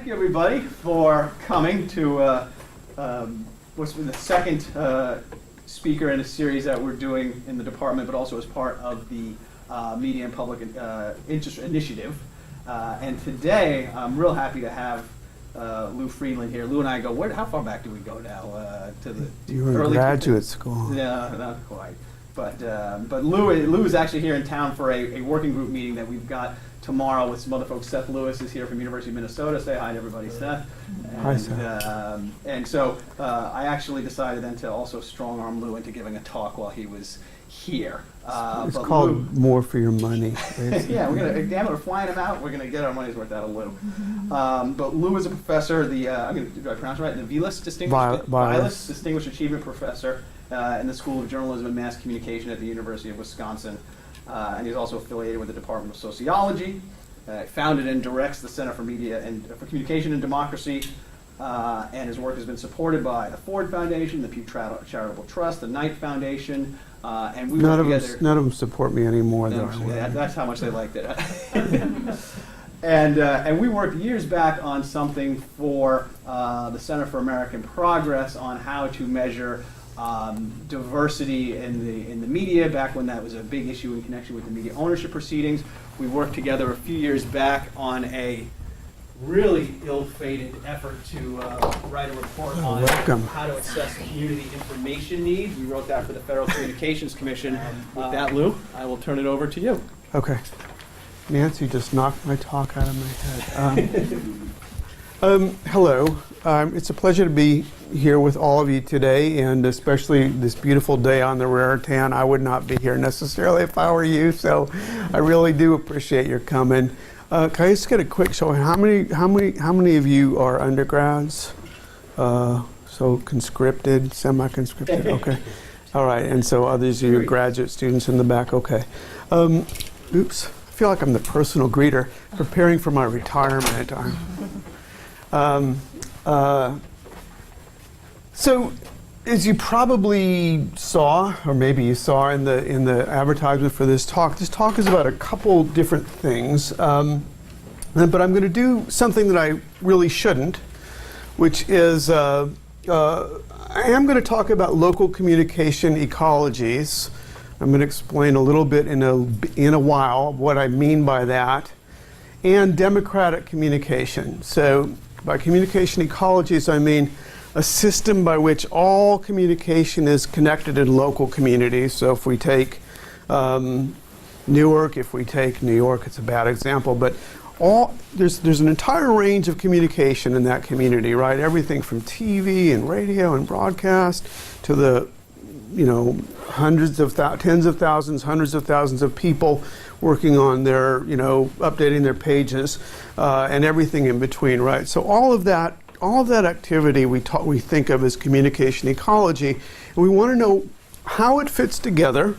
you everybody for coming to what's been the second speaker in a series that we're doing in the department, but also as part of the Media and Public Interest Initiative. And today, I'm real happy to have Lou Friedland here. Lou and I go, how far back do we go now? To the you were in graduate school. No, not quite. But Lou is actually here in town for a working group meeting that we've got tomorrow with some other folks. Seth Lewis is here from University of Minnesota. Say hi to everybody, Seth. And, hi, Seth. And so I actually decided then to also strong-arm Lou into giving a talk while he was here. It's called Lou, More for Your Money. Yeah, we're flying him out. We're going to get our money's worth out of Lou. But Lou is a professor, do I pronounce it right? The Vilas Distinguished Achievement Professor in the School of Journalism and Mass Communication at the University of Wisconsin. And he's also affiliated with the Department of Sociology. Founded and directs the Center for Media and for Communication and Democracy. And his work has been supported by the Ford Foundation, the Pew Charitable Trust, the Knight Foundation, and we work together. None of them support me anymore, though. That's how much they liked it. And we worked years back on something for the Center for American Progress on how to measure diversity in the media, back when that was a big issue in connection with the media ownership proceedings. We worked together a few years back on a really ill-fated effort to write a report on how to assess community information needs. We wrote that for the Federal Communications Commission. With that, Lou, I will turn it over to you. Okay. Nancy just knocked my talk out of my head. Hello. It's a pleasure to be here with all of you today, and especially this beautiful day on the Raritan. I would not be here necessarily if I were you, so I really do appreciate your coming. Can I just get a quick show? How many of you are undergrads? So conscripted, semi-conscripted. Okay. All right. And so others of you are graduate students in the back. Okay. Oops. I feel like I'm the personal greeter, preparing for my retirement. So, as you probably saw, or maybe you saw in the advertisement for this talk is about a couple different things. But I'm going to do something that I really shouldn't, which is I am going to talk about local communication ecologies. I'm going to explain a little bit in a while what I mean by that, and democratic communication. So, by communication ecologies, I mean a system by which all communication is connected in local communities. So if we take Newark, if we take New York, it's a bad example, but there's an entire range of communication in that community, right? Everything from TV and radio and broadcast to the, tens of thousands, hundreds of thousands of people working on their, updating their pages, and everything in between, right? So all of that activity we think of as communication ecology, and we want to know how it fits together.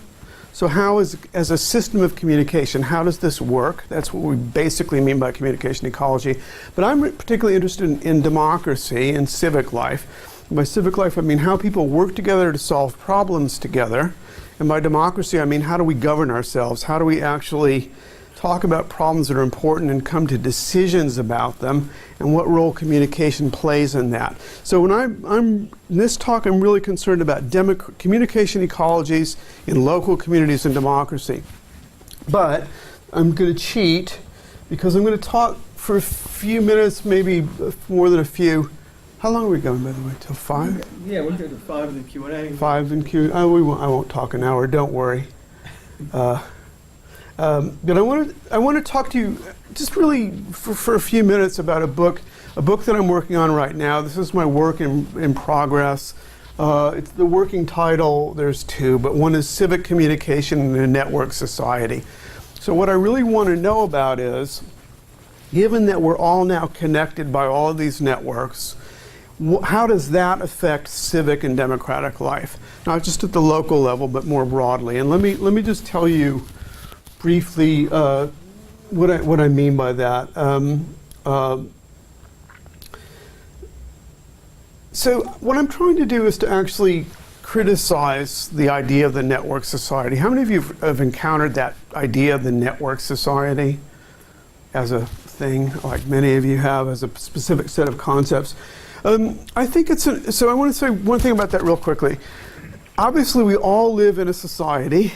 So how as a system of communication, how does this work? That's what we basically mean by communication ecology. But I'm particularly interested in democracy and civic life. By civic life, I mean how people work together to solve problems together. And by democracy, I mean how do we govern ourselves? How do we actually talk about problems that are important and come to decisions about them, and what role communication plays in that. So when I'm in this talk, I'm really concerned about communication ecologies in local communities and democracy. But I'm going to cheat because I'm going to talk for a few minutes, maybe more than a few. How long are we going, by the way? Till 5? Yeah, we're going to 5 in Q&A. 5 in Q&A. I won't talk an hour. Don't worry. But I want to talk to you just really for a few minutes about a book that I'm working on right now. This is my work in progress. It's the working title. There's two, but one is Civic Communication in a Network Society. So what I really want to know about is, given that we're all now connected by all of these networks, how does that affect civic and democratic life? Not just at the local level, but more broadly. And let me just tell you briefly what I mean by that. So what I'm trying to do is to actually criticize the idea of the network society. How many of you have encountered that idea of the network society as a thing, like many of you have, as a specific set of concepts. I think so I want to say one thing about that real quickly. Obviously, we all live in a society,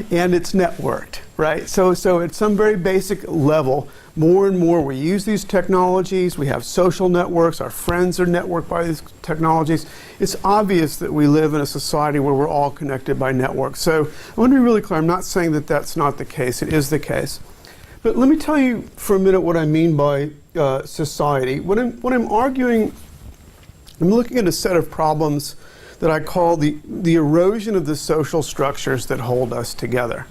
and it's networked, right? So at some very basic level, more and more we use these technologies. We have social networks. Our friends are networked by these technologies. It's obvious that we live in a society where we're all connected by networks. So I want to be really clear. I'm not saying that that's not the case. It is the case. But let me tell you for a minute what I mean by society. When I'm arguing, I'm looking at a set of problems that I call the erosion of the social structures that hold us together.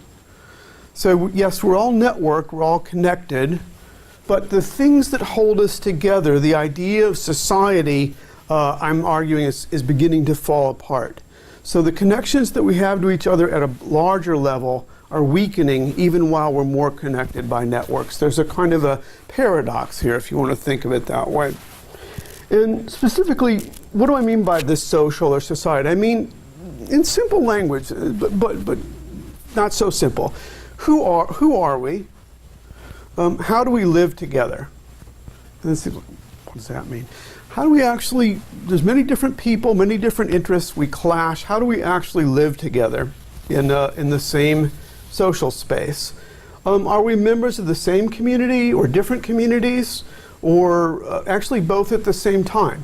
So yes, we're all networked, we're all connected, but the things that hold us together, the idea of society, I'm arguing is beginning to fall apart. So the connections that we have to each other at a larger level are weakening even while we're more connected by networks. There's a kind of a paradox here, if you want to think of it that way. And specifically, what do I mean by this social or society? I mean, in simple language, but not so simple. Who are we? How do we live together? And what does that mean? How do we actually, there's many different people, many different interests, we clash. How do we actually live together in the same social space? Are we members of the same community or different communities? Or actually both at the same time.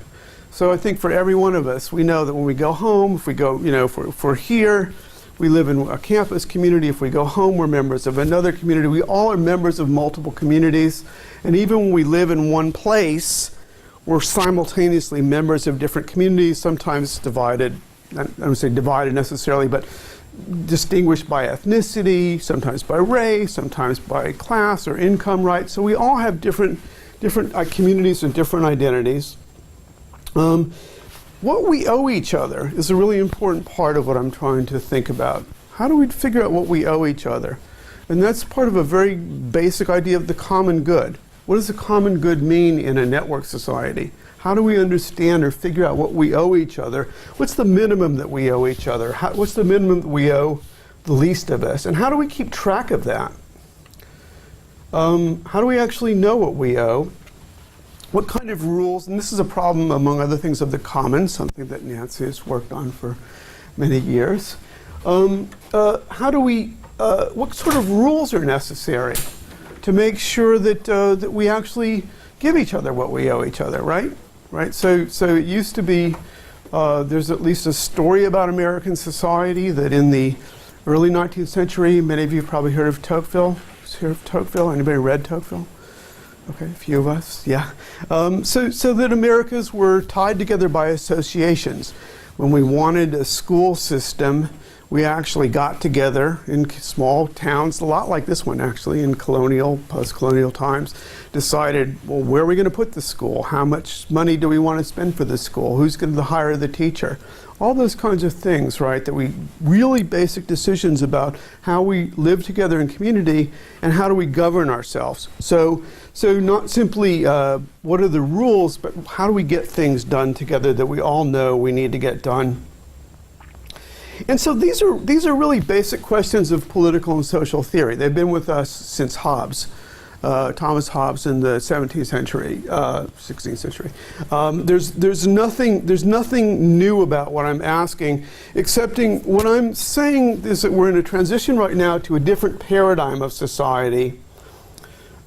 So I think for every one of us, we know that when we go home, if we go, if we're here, we live in a campus community. If we go home, we're members of another community. We all are members of multiple communities. And even when we live in one place, we're simultaneously members of different communities, sometimes divided, I don't say divided necessarily, but distinguished by ethnicity, sometimes by race, sometimes by class or income, right? So we all have different communities and different identities. What we owe each other is a really important part of what I'm trying to think about. How do we figure out what we owe each other? And that's part of a very basic idea of the common good. What does the common good mean in a network society? How do we understand or figure out what we owe each other? What's the minimum that we owe each other? What's the minimum that we owe the least of us? And how do we keep track of that? How do we actually know what we owe? What kind of rules, and this is a problem among other things of the commons, something that Nancy has worked on for many years. How do we, what sort of rules are necessary to make sure that we actually give each other what we owe each other, right? Right. So it used to be, there's at least a story about American society that in the early 19th century, many of you have probably heard of Tocqueville. Heard of Tocqueville? Anybody read Tocqueville? Okay, a few of us, yeah. So that Americas were tied together by associations. When we wanted a school system, we actually got together in small towns, a lot like this one actually, in colonial, post-colonial times, decided, well, where are we going to put the school? How much money do we want to spend for the school? Who's going to hire the teacher? All those kinds of things, right, that we really basic decisions about how we live together in community and how do we govern ourselves. So not simply what are the rules, but how do we get things done together that we all know we need to get done. And so these are really basic questions of political and social theory. They've been with us since Hobbes, Thomas Hobbes in the 17th century, 16th century. There's nothing new about what I'm asking, excepting what I'm saying is that we're in a transition right now to a different paradigm of society,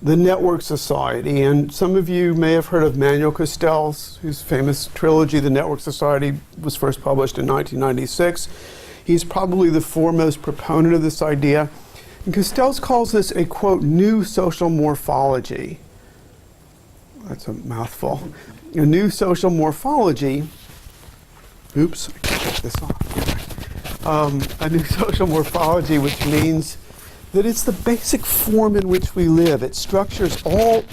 the network society. And some of you may have heard of Manuel Castells, whose famous trilogy, The Network Society, was first published in 1996. He's probably the foremost proponent of this idea. And Castells calls this a, quote, new social morphology. That's a mouthful. A new social morphology. Oops, I can take this off. A new social morphology, which means that it's the basic form in which we live. It structures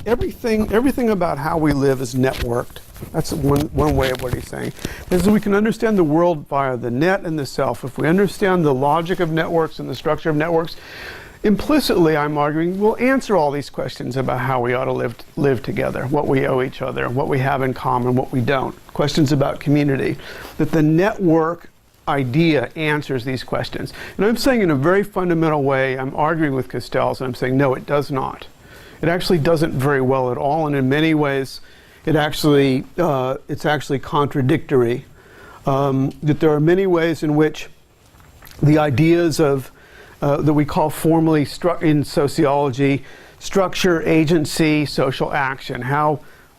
everything about how we live is networked. That's one way of what he's saying. Is we can understand the world via the net and the self. If we understand the logic of networks and the structure of networks, implicitly, I'm arguing, we'll answer all these questions about how we ought to live together, what we owe each other, what we have in common, what we don't. Questions about community. That the network idea answers these questions. And I'm saying in a very fundamental way, I'm arguing with Castells, and I'm saying, no, it does not. It actually doesn't very well at all, and in many ways, it's actually contradictory. That there are many ways in which the ideas of that we call formally in sociology structure, agency, social action,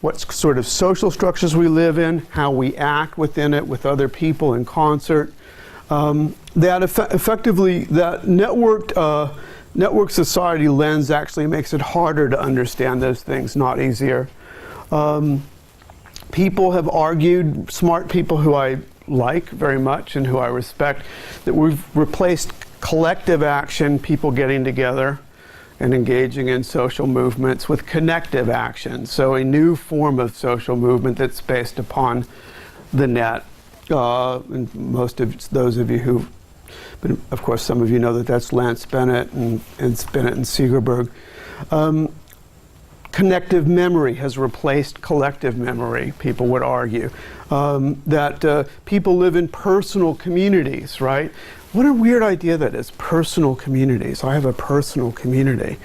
what sort of social structures we live in, how we act within it with other people in concert. That effectively, that network society lens actually makes it harder to understand those things, not easier. People have argued, smart people who I like very much and who I respect, that we've replaced collective action, people getting together and engaging in social movements, with connective action. So a new form of social movement that's based upon the net. And most of those of you but of course some of you know that that's Lance Bennett and Bennett and Segerberg. Connective memory has replaced collective memory, people would argue. That people live in personal communities, right? What a weird idea that is, personal communities. I have a personal community.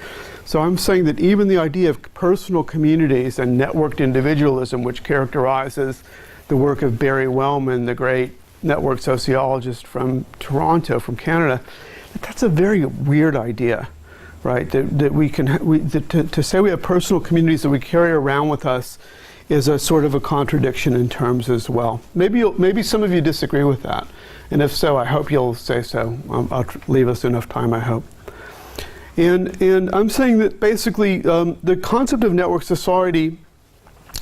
So I'm saying that even the idea of personal communities and networked individualism, which characterizes the work of Barry Wellman, the great network sociologist from Toronto, from Canada, that's a very weird idea, right? That we can, to say we have personal communities that we carry around with us is a sort of a contradiction in terms as well. Maybe some of you disagree with that. And if so, I hope you'll say so. I'll leave us enough time, I hope. And I'm saying that basically the concept of network society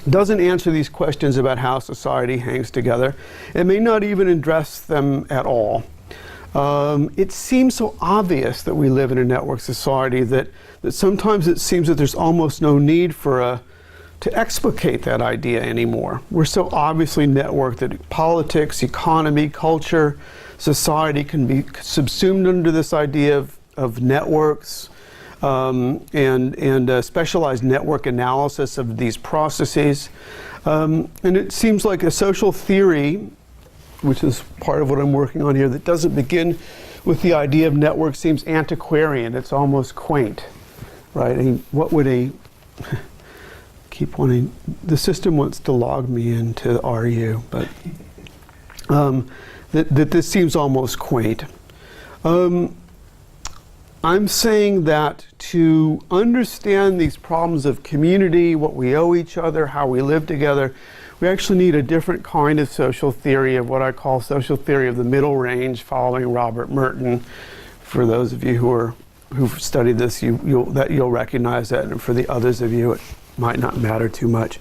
doesn't answer these questions about how society hangs together. It may not even address them at all. It seems so obvious that we live in a network society that sometimes it seems that there's almost no need to explicate that idea anymore. We're so obviously networked that politics, economy, culture, society can be subsumed under this idea of networks and specialized network analysis of these processes. And it seems like a social theory, which is part of what I'm working on here, that doesn't begin with the idea of network seems antiquarian. It's almost quaint, right? I mean, what would the system wants to log me into RU, but that this seems almost quaint. I'm saying that to understand these problems of community, what we owe each other, how we live together, we actually need a different kind of social theory, of what I call social theory of the middle range, following Robert Merton. For those of you who've studied this, you'll recognize that, and for the others of you, it might not matter too much.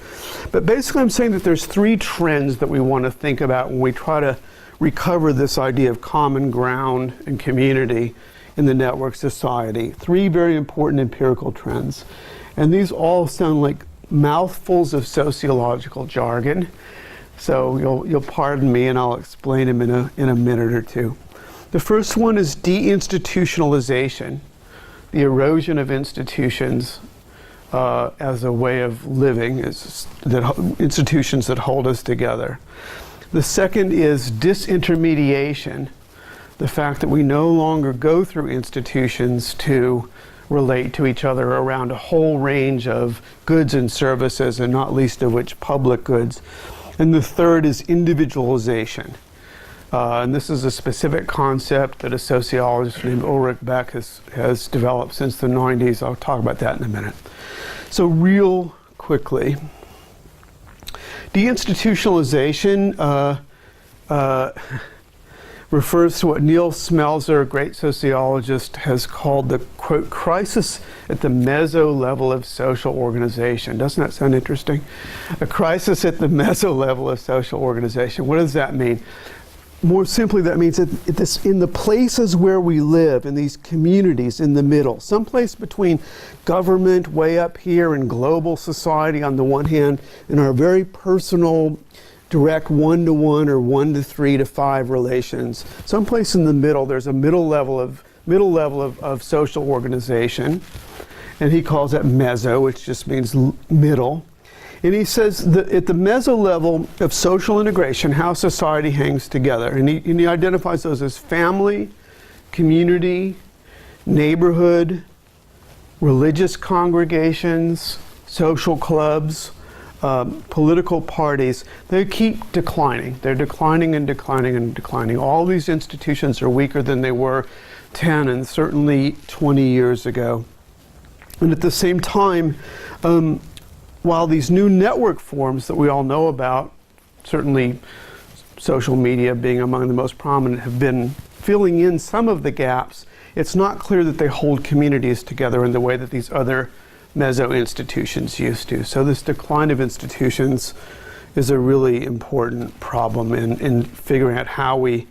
But basically I'm saying that there's three trends that we want to think about when we try to recover this idea of common ground and community in the network society. Three very important empirical trends. And these all sound like mouthfuls of sociological jargon. So you'll pardon me and I'll explain them in a minute or two. The first one is deinstitutionalization, the erosion of institutions as a way of living, institutions that hold us together. The second is disintermediation, the fact that we no longer go through institutions to relate to each other around a whole range of goods and services, and not least of which public goods. And the third is individualization. And this is a specific concept that a sociologist named Ulrich Beck has developed since the 90s. I'll talk about that in a minute. So real quickly, deinstitutionalization refers to what Neil Smeltzer, a great sociologist, has called the, quote, crisis at the meso level of social organization. Doesn't that sound interesting? A crisis at the meso level of social organization. What does that mean? More simply, that means that in the places where we live, in these communities in the middle, someplace between government way up here and global society on the one hand, and our very personal, direct one-to-one or 1 to 3 to 5 relations, someplace in the middle, there's a middle level of social organization, and he calls that meso, which just means middle. And he says that at the meso level of social integration, how society hangs together, and he identifies those as family, community, neighborhood, religious congregations, social clubs, political parties, they keep declining. They're declining and declining and declining. All these institutions are weaker than they were 10 and certainly 20 years ago. And at the same time, while these new network forms that we all know about, certainly social media being among the most prominent, have been filling in some of the gaps, it's not clear that they hold communities together in the way that these other meso-institutions used to. So this decline of institutions is a really important problem in figuring out how we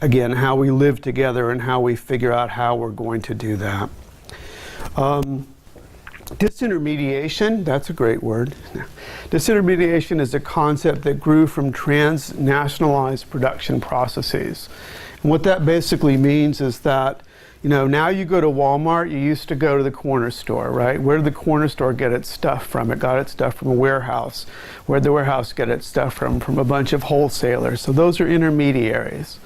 live together and how we figure out how we're going to do that. Disintermediation, that's a great word. Disintermediation is a concept that grew from transnationalized production processes. And what that basically means is that, now you go to Walmart, you used to go to the corner store, right? Where did the corner store get its stuff from? It got its stuff from a warehouse. Where did the warehouse get its stuff from? From a bunch of wholesalers. So those are intermediaries.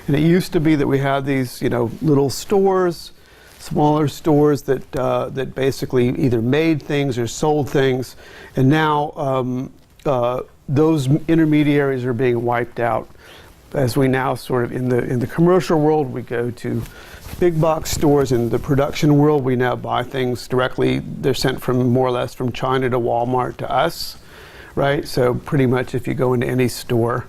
And it used to be that we had these, little stores, smaller stores that basically either made things or sold things. And now those intermediaries are being wiped out. As we now sort of in the commercial world, we go to big box stores. In the production world, we now buy things directly. They're sent from more or less from China to Walmart to us, right? So pretty much if you go into any store,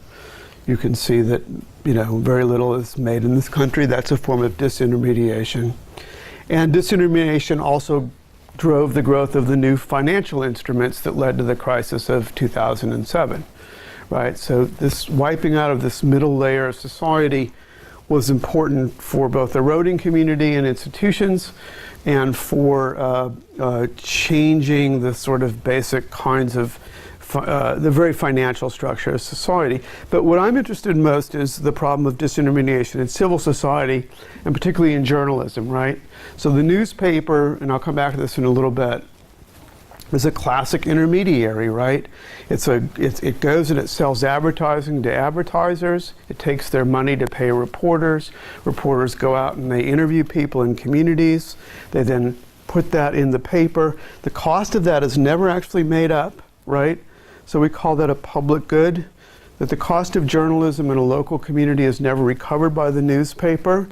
you can see that, very little is made in this country. That's a form of disintermediation. And disintermediation also drove the growth of the new financial instruments that led to the crisis of 2007. Right, so this wiping out of this middle layer of society was important for both eroding community and institutions and for changing the sort of basic kinds of the very financial structure of society. But what I'm interested in most is the problem of disintermediation in civil society and particularly in journalism, right? So the newspaper, and I'll come back to this in a little bit, is a classic intermediary, right? It goes and it sells advertising to advertisers. It takes their money to pay reporters. Reporters go out and they interview people in communities. They then put that in the paper. The cost of that is never actually made up, right? So we call that a public good. That the cost of journalism in a local community is never recovered by the newspaper.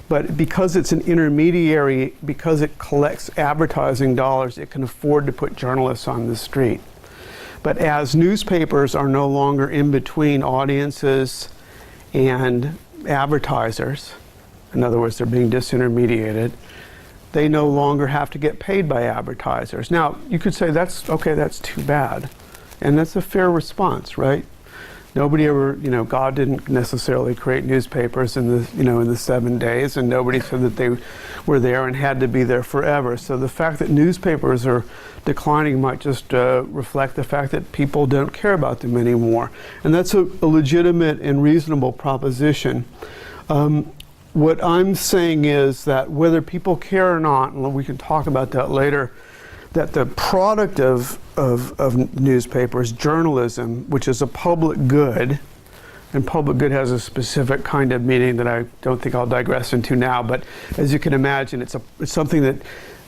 But because it's an intermediary, because it collects advertising dollars, it can afford to put journalists on the street. But as newspapers are no longer in between audiences and advertisers, in other words, they're being disintermediated, they no longer have to get paid by advertisers. Now, you could say, that's too bad. And that's a fair response, right? Nobody ever, God didn't necessarily create newspapers in the 7 days, and nobody said that they were there and had to be there forever. So the fact that newspapers are declining might just reflect the fact that people don't care about them anymore. And that's a legitimate and reasonable proposition. What I'm saying is that whether people care or not, and we can talk about that later, that the product of newspapers, journalism, which is a public good, and public good has a specific kind of meaning that I don't think I'll digress into now, but as you can imagine, it's something that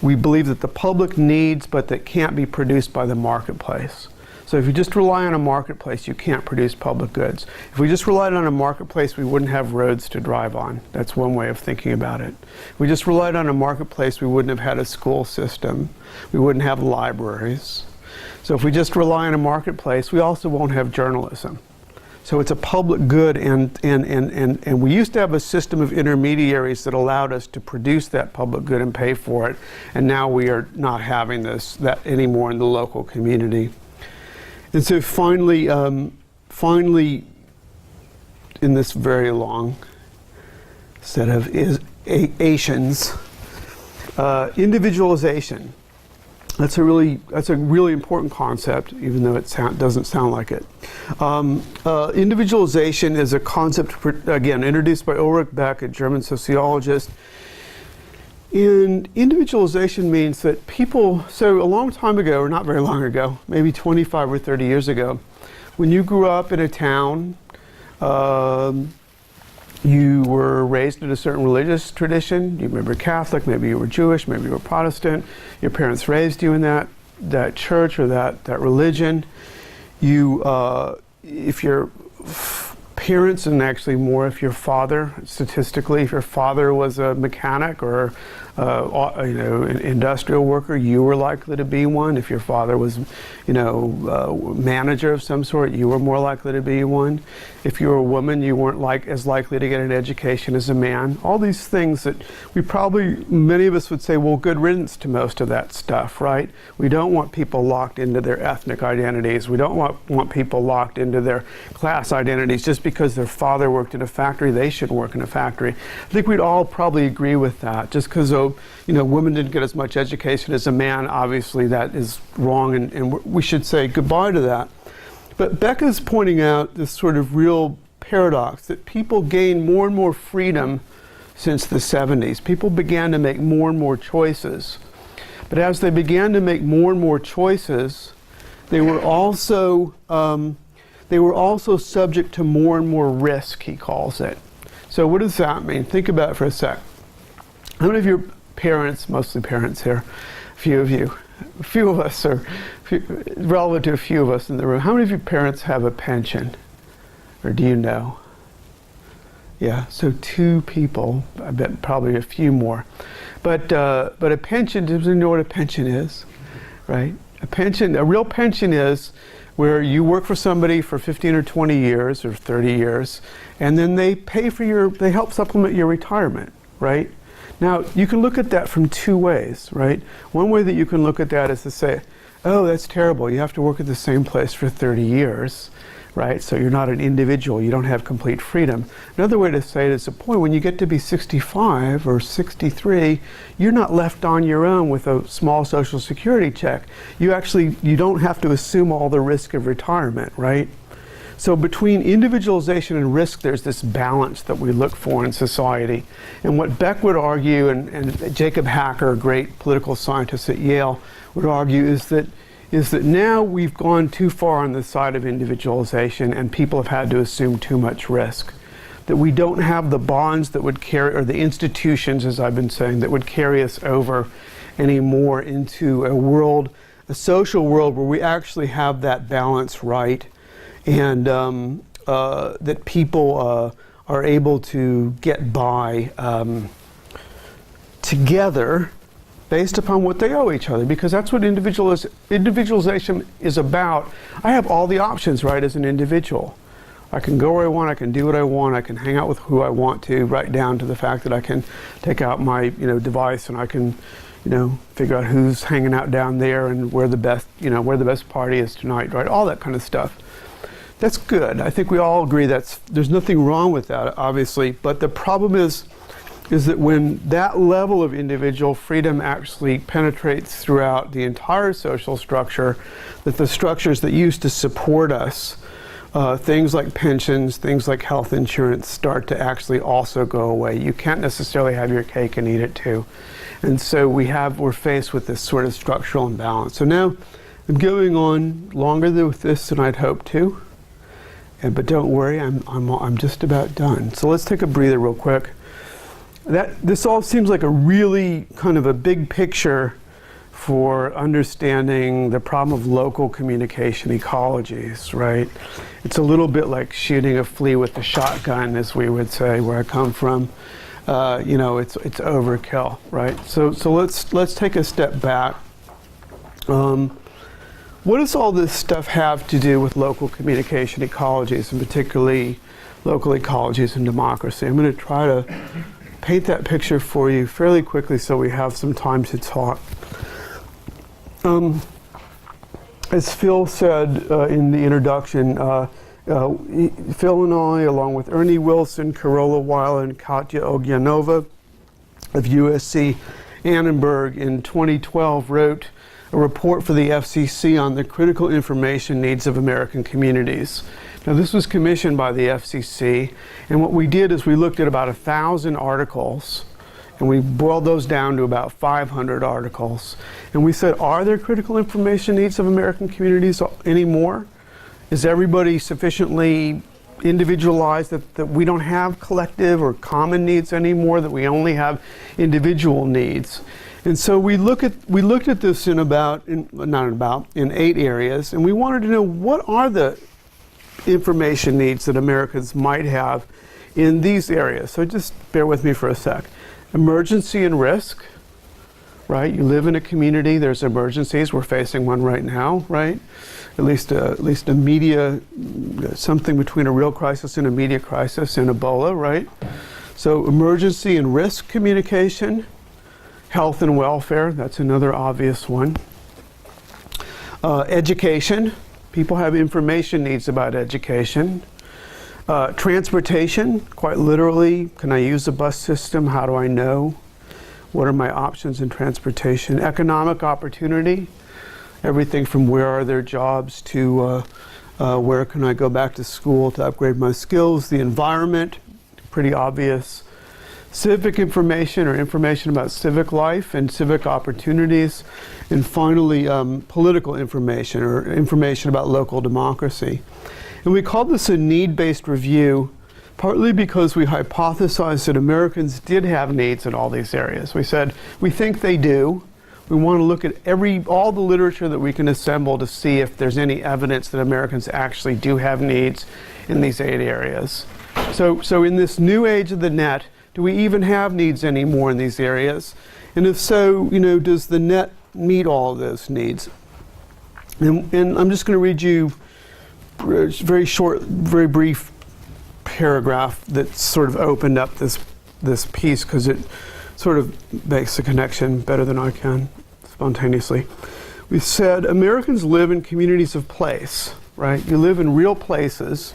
we believe that the public needs, but that can't be produced by the marketplace. So if you just rely on a marketplace, you can't produce public goods. If we just relied on a marketplace, we wouldn't have roads to drive on. That's one way of thinking about it. If we just relied on a marketplace, we wouldn't have had a school system. We wouldn't have libraries. So if we just rely on a marketplace, we also won't have journalism. So it's a public good, and we used to have a system of intermediaries that allowed us to produce that public good and pay for it, and now we are not having that anymore in the local community. And so finally, in this very long set of Asians, individualization. That's a really important concept, even though it doesn't sound like it. Individualization is a concept, again, introduced by Ulrich Beck, a German sociologist. And individualization means that people, so a long time ago, or not very long ago, maybe 25 or 30 years ago, when you grew up in a town, you were raised in a certain religious tradition. You maybe were Catholic, maybe you were Jewish, maybe you were Protestant. Your parents raised you in that church or that religion. You, if your parents, and actually more if your father, statistically, if your father was a mechanic or an industrial worker, you were likely to be one. If your father was, manager of some sort, you were more likely to be one. If you were a woman, you weren't as likely to get an education as a man. All these things that many of us would say, well, good riddance to most of that stuff, right? We don't want people locked into their ethnic identities. We don't want people locked into their class identities. Just because their father worked in a factory, they should work in a factory. I think we'd all probably agree with that. Just because women didn't get as much education as a man, obviously that is wrong, and we should say goodbye to that. But Becca's pointing out this sort of real paradox that people gain more and more freedom since the 70s. People began to make more and more choices. But as they began to make more and more choices, they were also subject to more and more risk, he calls it. So what does that mean? Think about it for a sec. How many of your parents, mostly parents here, a few of us, or relevant to a few of us in the room, how many of your parents have a pension? Or do you know? Yeah, so 2 people, I bet probably a few more. But a pension, does anyone know what a pension is? Right? A real pension is where you work for somebody for 15 or 20 years or 30 years, and then they they help supplement your retirement, right? Now, you can look at that from 2 ways, right? One way that you can look at that is to say, oh, that's terrible. You have to work at the same place for 30 years, right? So you're not an individual. You don't have complete freedom. Another way to say it is, when you get to be 65 or 63, you're not left on your own with a small Social Security check. You don't have to assume all the risk of retirement, right? So between individualization and risk, there's this balance that we look for in society. And what Beck would argue, and Jacob Hacker, a great political scientist at Yale, would argue is that now we've gone too far on the side of individualization and people have had to assume too much risk. That we don't have the bonds that would carry, or the institutions, as I've been saying, that would carry us over anymore into a social world where we actually have that balance right. And that people are able to get by together based upon what they owe each other, because that's what individualization is about. I have all the options, right, as an individual. I can go where I want, I can do what I want, I can hang out with who I want to, right down to the fact that I can take out my device and I can figure out who's hanging out down there and where the best party is tonight, right? All that kind of stuff. That's good. I think we all agree there's nothing wrong with that, obviously, but the problem is that when that level of individual freedom actually penetrates throughout the entire social structure, that the structures that used to support us, things like pensions, things like health insurance, start to actually also go away. You can't necessarily have your cake and eat it too. And so we're faced with this sort of structural imbalance. So now I'm going on longer with this than I'd hoped to. But don't worry, I'm just about done. So let's take a breather real quick. This all seems like a really kind of a big picture for understanding the problem of local communication ecologies, right? It's a little bit like shooting a flea with a shotgun, as we would say, where I come from. It's overkill, right? So let's take a step back. What does all this stuff have to do with local communication ecologies, and particularly local ecologies and democracy? I'm going to try to paint that picture for you fairly quickly so we have some time to talk. As Phil said in the introduction, Phil and I, along with Ernie Wilson, Carola Weil, and Katya Ogyanova of USC Annenberg in 2012 wrote a report for the FCC on the critical information needs of American communities. Now, this was commissioned by the FCC, and what we did is we looked at about 1,000 articles, and we boiled those down to about 500 articles. And we said, are there critical information needs of American communities anymore? Is everybody sufficiently individualized, that we don't have collective or common needs anymore, that we only have individual needs. And so we looked at this in 8 areas, and we wanted to know what are the information needs that Americans might have in these areas. So just bear with me for a sec. Emergency and risk, right? You live in a community, there's emergencies, we're facing one right now, right? At least a media, something between a real crisis and a media crisis in Ebola, right? So emergency and risk communication, health and welfare, that's another obvious one. Education, people have information needs about education. Transportation, quite literally, can I use the bus system? How do I know? What are my options in transportation? Economic opportunity, everything from where are there jobs to where can I go back to school to upgrade my skills. The environment, pretty obvious. Civic information, or information about civic life and civic opportunities. And finally, political information, or information about local democracy. And we called this a need-based review, partly because we hypothesized that Americans did have needs in all these areas. We said, we think they do. We want to look at all the literature that we can assemble to see if there's any evidence that Americans actually do have needs in these 8 areas. So in this new age of the net, do we even have needs anymore in these areas? And if so, does the net meet all of those needs? And I'm just going to read you a very short, very brief paragraph that sort of opened up this piece, because it sort of makes the connection better than I can spontaneously. We said Americans live in communities of place, right? You live in real places,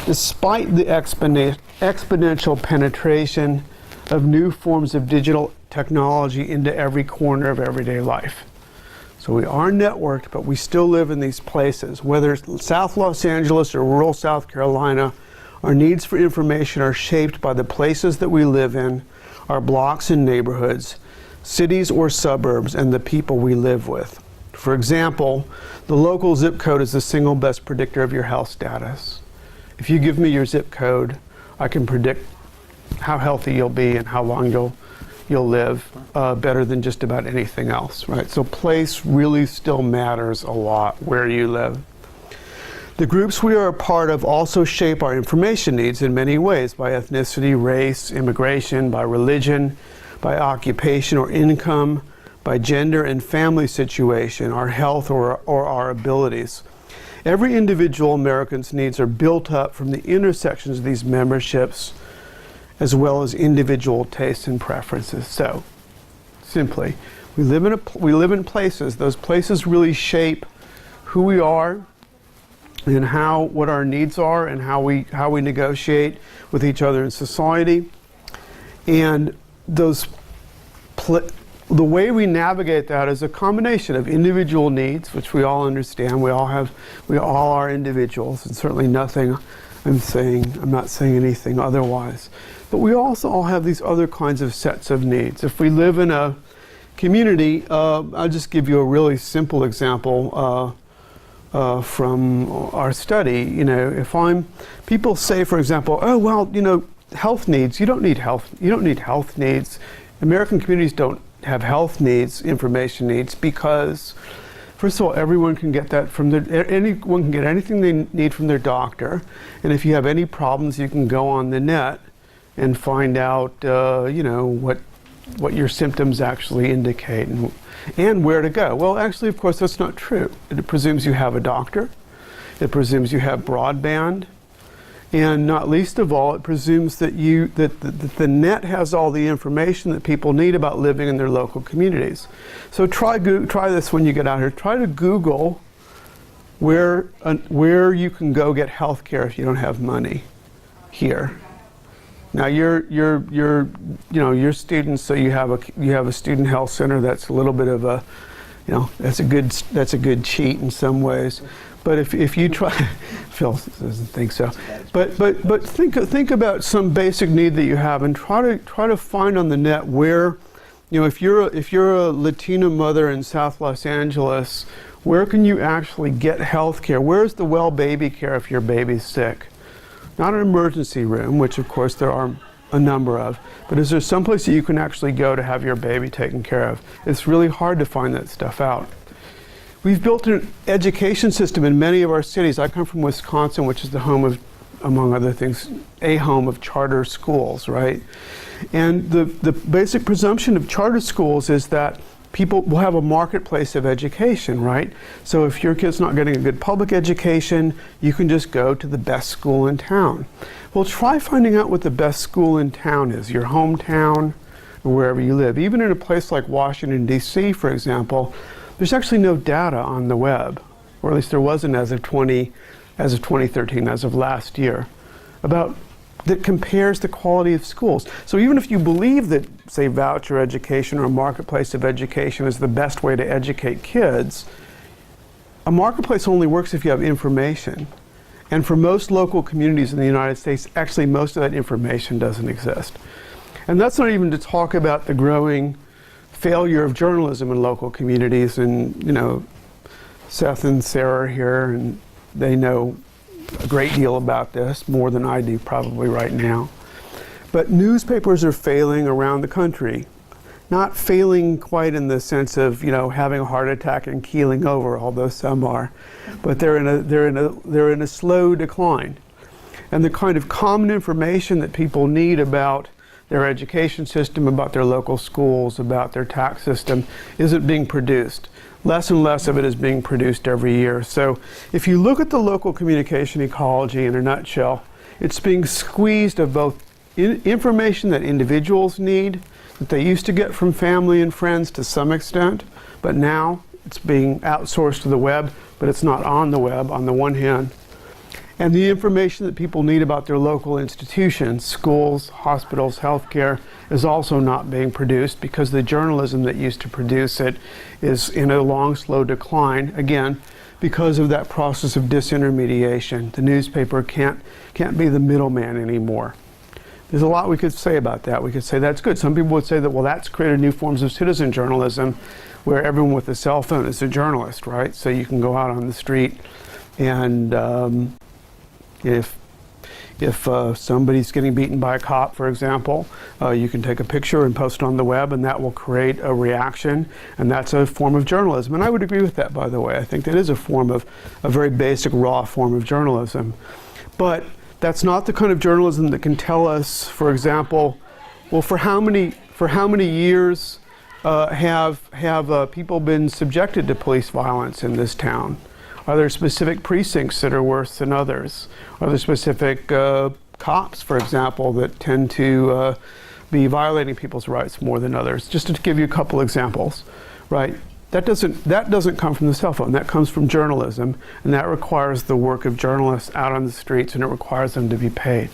despite the exponential penetration of new forms of digital technology into every corner of everyday life. So we are networked, but we still live in these places. Whether it's South Los Angeles or rural South Carolina, our needs for information are shaped by the places that we live in, our blocks and neighborhoods, cities or suburbs, and the people we live with. For example, the local zip code is the single best predictor of your health status. If you give me your zip code, I can predict how healthy you'll be and how long you'll live, better than just about anything else, right? So place really still matters a lot, where you live. The groups we are a part of also shape our information needs in many ways, by ethnicity, race, immigration, by religion, by occupation or income, by gender and family situation, our health or our abilities. Every individual American's needs are built up from the intersections of these memberships, as well as individual tastes and preferences. So, simply, we live in places. Those places really shape who we are, and what our needs are, and how we negotiate with each other in society. And the way we navigate that is a combination of individual needs, which we all understand. We all are individuals, and certainly nothing I'm not saying anything otherwise. But we also all have these other kinds of sets of needs. If we live in a community, I'll just give you a really simple example from our study. People say, for example, oh well, health needs. You don't need health needs. American communities don't have health needs, information needs, because first of all, everyone can get that anyone can get anything they need from their doctor, and if you have any problems, you can go on the net and find out, what your symptoms actually indicate and where to go. Well, actually, of course, that's not true. It presumes you have a doctor. It presumes you have broadband. And not least of all, it presumes that the net has all the information that people need about living in their local communities. So try this when you get out here. Try to Google where you can go get health care if you don't have money here. Now you're students, so you have a student health center. That's a little bit of a, that's a good cheat in some ways. But if you try, Phil doesn't think so. But think about some basic need that you have, and try to find on the net where, if you're a Latina mother in South Los Angeles, where can you actually get health care? Where's the well baby care if your baby's sick? Not an emergency room, which of course there are a number of, but is there someplace that you can actually go to have your baby taken care of? It's really hard to find that stuff out. We've built an education system in many of our cities. I come from Wisconsin, which is the home of, among other things, a home of charter schools, right? And the basic presumption of charter schools is that people will have a marketplace of education, right? So if your kid's not getting a good public education, you can just go to the best school in town. Well, try finding out what the best school in town is, your hometown or wherever you live. Even in a place like Washington, D.C., for example, there's actually no data on the web, or at least there wasn't as of 2013, as of last year, that compares the quality of schools. So even if you believe that, say, voucher education or a marketplace of education is the best way to educate kids, a marketplace only works if you have information. And for most local communities in the United States, actually most of that information doesn't exist. And that's not even to talk about the growing failure of journalism in local communities. And, you know, Seth and Sarah are here, and they know a great deal about this, more than I do probably right now. But newspapers are failing around the country. Not failing quite in the sense of, you know, having a heart attack and keeling over, although some are, but they're in a slow decline. And the kind of common information that people need about their education system, about their local schools, about their tax system isn't being produced. Less and less of it is being produced every year. So if you look at the local communication ecology in a nutshell, it's being squeezed of both information that individuals need, that they used to get from family and friends to some extent, but now it's being outsourced to the web, but it's not on the web on the one hand. And the information that people need about their local institutions, schools, hospitals, healthcare, is also not being produced because the journalism that used to produce it is in a long, slow decline, again, because of that process of disintermediation. The newspaper can't be the middleman anymore. There's a lot we could say about that. We could say that's good. Some people would say that, well, that's created new forms of citizen journalism where everyone with a cell phone is a journalist, right? So you can go out on the street and if somebody's getting beaten by a cop, for example, you can take a picture and post it on the web, and that will create a reaction, and that's a form of journalism. And I would agree with that, by the way. I think that is a very basic, raw form of journalism. But that's not the kind of journalism that can tell us, for example, well, for how many years have people been subjected to police violence in this town? Are there specific precincts that are worse than others? Are there specific cops, for example, that tend to be violating people's rights more than others? Just to give you a couple examples, right? That doesn't come from the cell phone. That comes from journalism, and that requires the work of journalists out on the streets, and it requires them to be paid.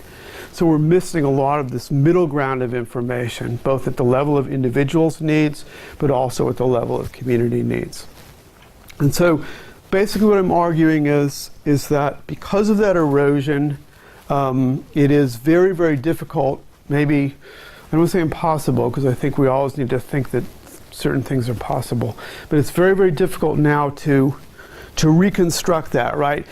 So we're missing a lot of this middle ground of information, both at the level of individuals' needs, but also at the level of community needs. And so basically what I'm arguing is that because of that erosion, it is very, very difficult, maybe, I don't want to say impossible, because I think we always need to think that certain things are possible, but it's very, very difficult now to reconstruct that, right?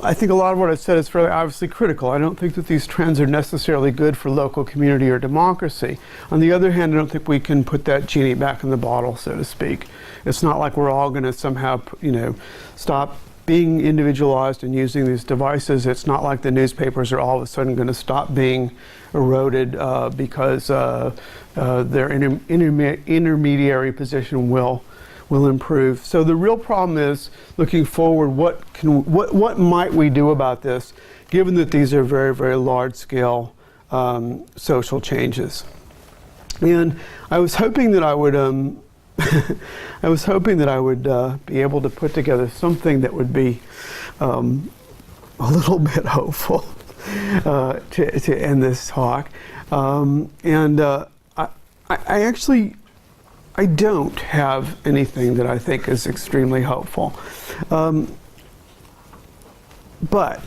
I think a lot of what I've said is fairly obviously critical. I don't think that these trends are necessarily good for local community or democracy. On the other hand, I don't think we can put that genie back in the bottle, so to speak. It's not like we're all going to somehow, stop being individualized and using these devices. It's not like the newspapers are all of a sudden going to stop being eroded because their intermediary position will improve. So the real problem is, looking forward, what might we do about this, given that these are very, very large-scale social changes? And I was hoping that I would be able to put together something that would be a little bit hopeful to end this talk. I don't have anything that I think is extremely hopeful. But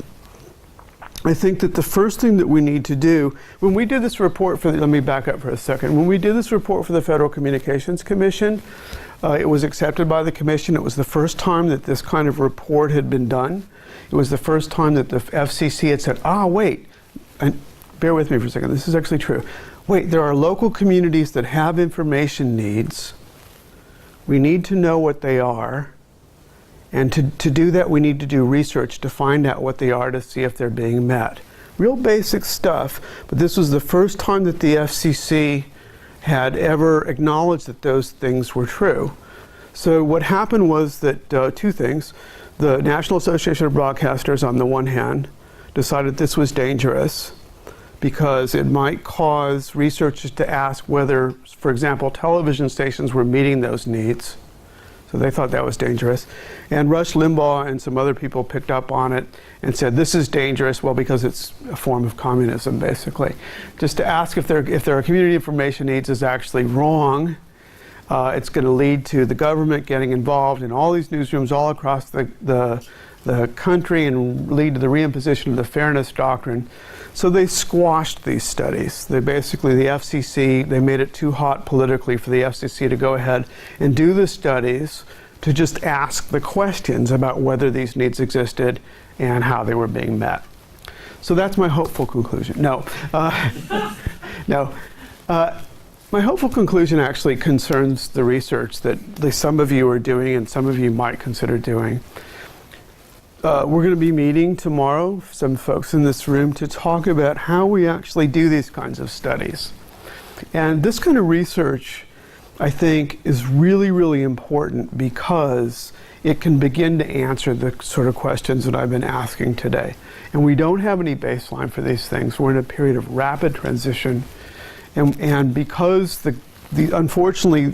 I think that the first thing that we need to do, when we did this report let me back up for a second. When we did this report for the Federal Communications Commission, it was accepted by the Commission. It was the first time that this kind of report had been done. It was the first time that the FCC had said, wait, and bear with me for a second, this is actually true. Wait, there are local communities that have information needs. We need to know what they are. And to do that, we need to do research to find out what they are to see if they're being met. Real basic stuff, but this was the first time that the FCC had ever acknowledged that those things were true. So what happened was that two things. The National Association of Broadcasters, on the one hand, decided this was dangerous because it might cause researchers to ask whether, for example, television stations were meeting those needs. So they thought that was dangerous. And Rush Limbaugh and some other people picked up on it and said, this is dangerous, well, because it's a form of communism, basically. Just to ask if there are community information needs is actually wrong. It's going to lead to the government getting involved in all these newsrooms all across the country and lead to the reimposition of the fairness doctrine. So they squashed these studies. The FCC, they made it too hot politically for the FCC to go ahead and do the studies to just ask the questions about whether these needs existed and how they were being met. So that's my hopeful conclusion. No. No. My hopeful conclusion actually concerns the research that at least some of you are doing and some of you might consider doing. We're going to be meeting tomorrow, some folks in this room, to talk about how we actually do these kinds of studies. And this kind of research, I think, is really, really important because it can begin to answer the sort of questions that I've been asking today. And we don't have any baseline for these things. We're in a period of rapid transition. And because unfortunately,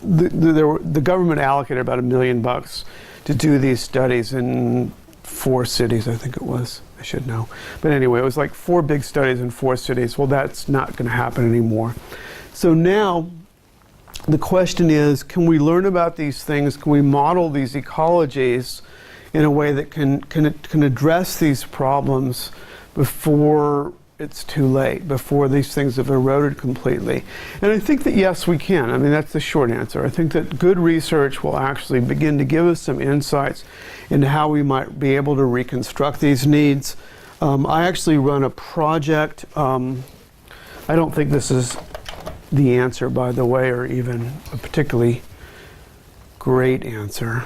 the government allocated about $1 million to do these studies in 4 cities, I think it was. I should know. But anyway, it was like 4 big studies in 4 cities. Well, that's not going to happen anymore. So now the question is, can we learn about these things? Can we model these ecologies in a way that can address these problems before it's too late, before these things have eroded completely? And I think that yes, we can. I mean, that's the short answer. I think that good research will actually begin to give us some insights into how we might be able to reconstruct these needs. I actually run a project. I don't think this is the answer, by the way, or even a particularly great answer.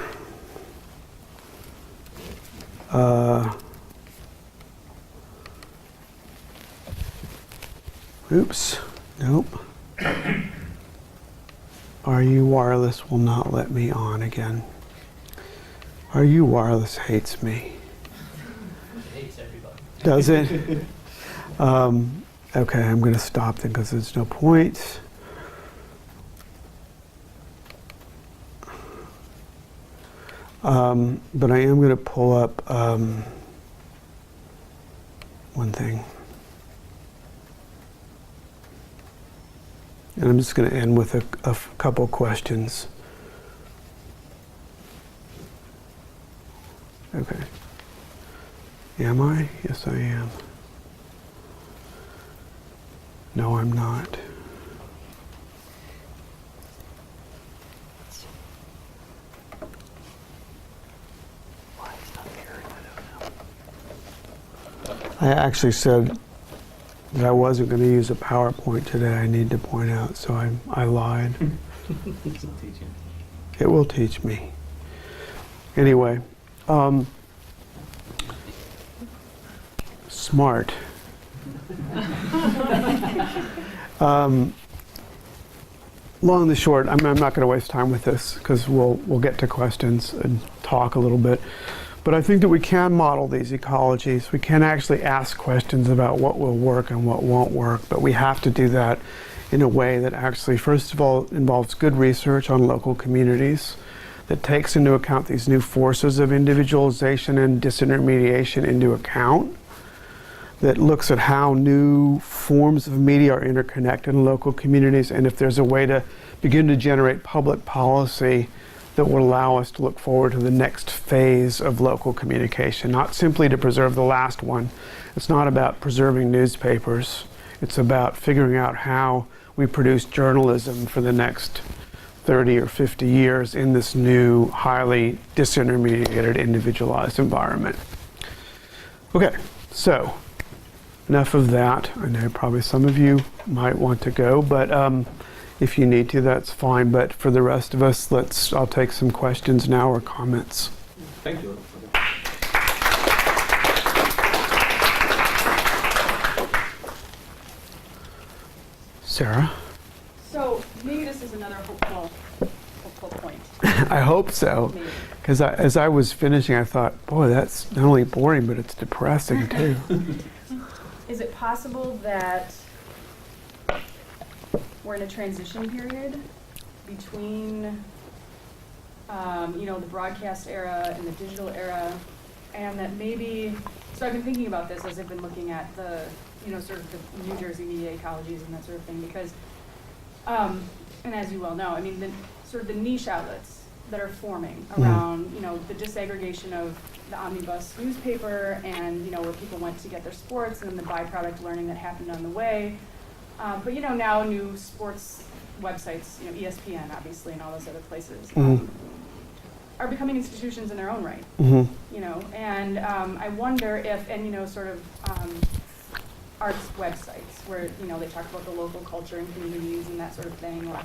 Oops, nope. RU Wireless will not let me on again. RU Wireless hates me. It hates everybody. Does it? Okay, I'm going to stop then because there's no point. But I am going to pull up one thing. And I'm just going to end with a couple questions. Okay. Am I? Yes, I am. No, I'm not. Why it's not here, I don't know. I actually said that I wasn't going to use a PowerPoint today, I need to point out, so I lied. It will teach me. Anyway, smart. Long and the short, I'm not going to waste time with this because we'll get to questions and talk a little bit. But I think that we can model these ecologies. We can actually ask questions about what will work and what won't work, but we have to do that in a way that actually, first of all, involves good research on local communities, that takes into account these new forces of individualization and disintermediation into account, that looks at how new forms of media are interconnected in local communities, and if there's a way to begin to generate public policy that will allow us to look forward to the next phase of local communication, not simply to preserve the last one. It's not about preserving newspapers. It's about figuring out how we produce journalism for the next 30 or 50 years in this new, highly disintermediated, individualized environment. Okay, so enough of that. I know probably some of you might want to go, but if you need to, that's fine. But for the rest of us, I'll take some questions now or comments. Thank you. Sarah? So maybe this is another hopeful point. I hope so. Maybe. Because as I was finishing, I thought, boy, that's not only boring, but it's depressing too. Is it possible that we're in a transition period between, the broadcast era and the digital era, and that maybe, so I've been thinking about this as I've been looking at the, sort of the New Jersey media ecologies and that sort of thing, because, and as you well know, I mean, the sort of the niche outlets that are forming around, the disaggregation of the omnibus newspaper and, where people went to get their sports and the byproduct learning that happened on the way. But, now new sports websites, ESPN, obviously, and all those other places, are becoming institutions in their own right, and I wonder if, and, sort of arts websites where, they talk about the local culture and communities and that sort of thing, or,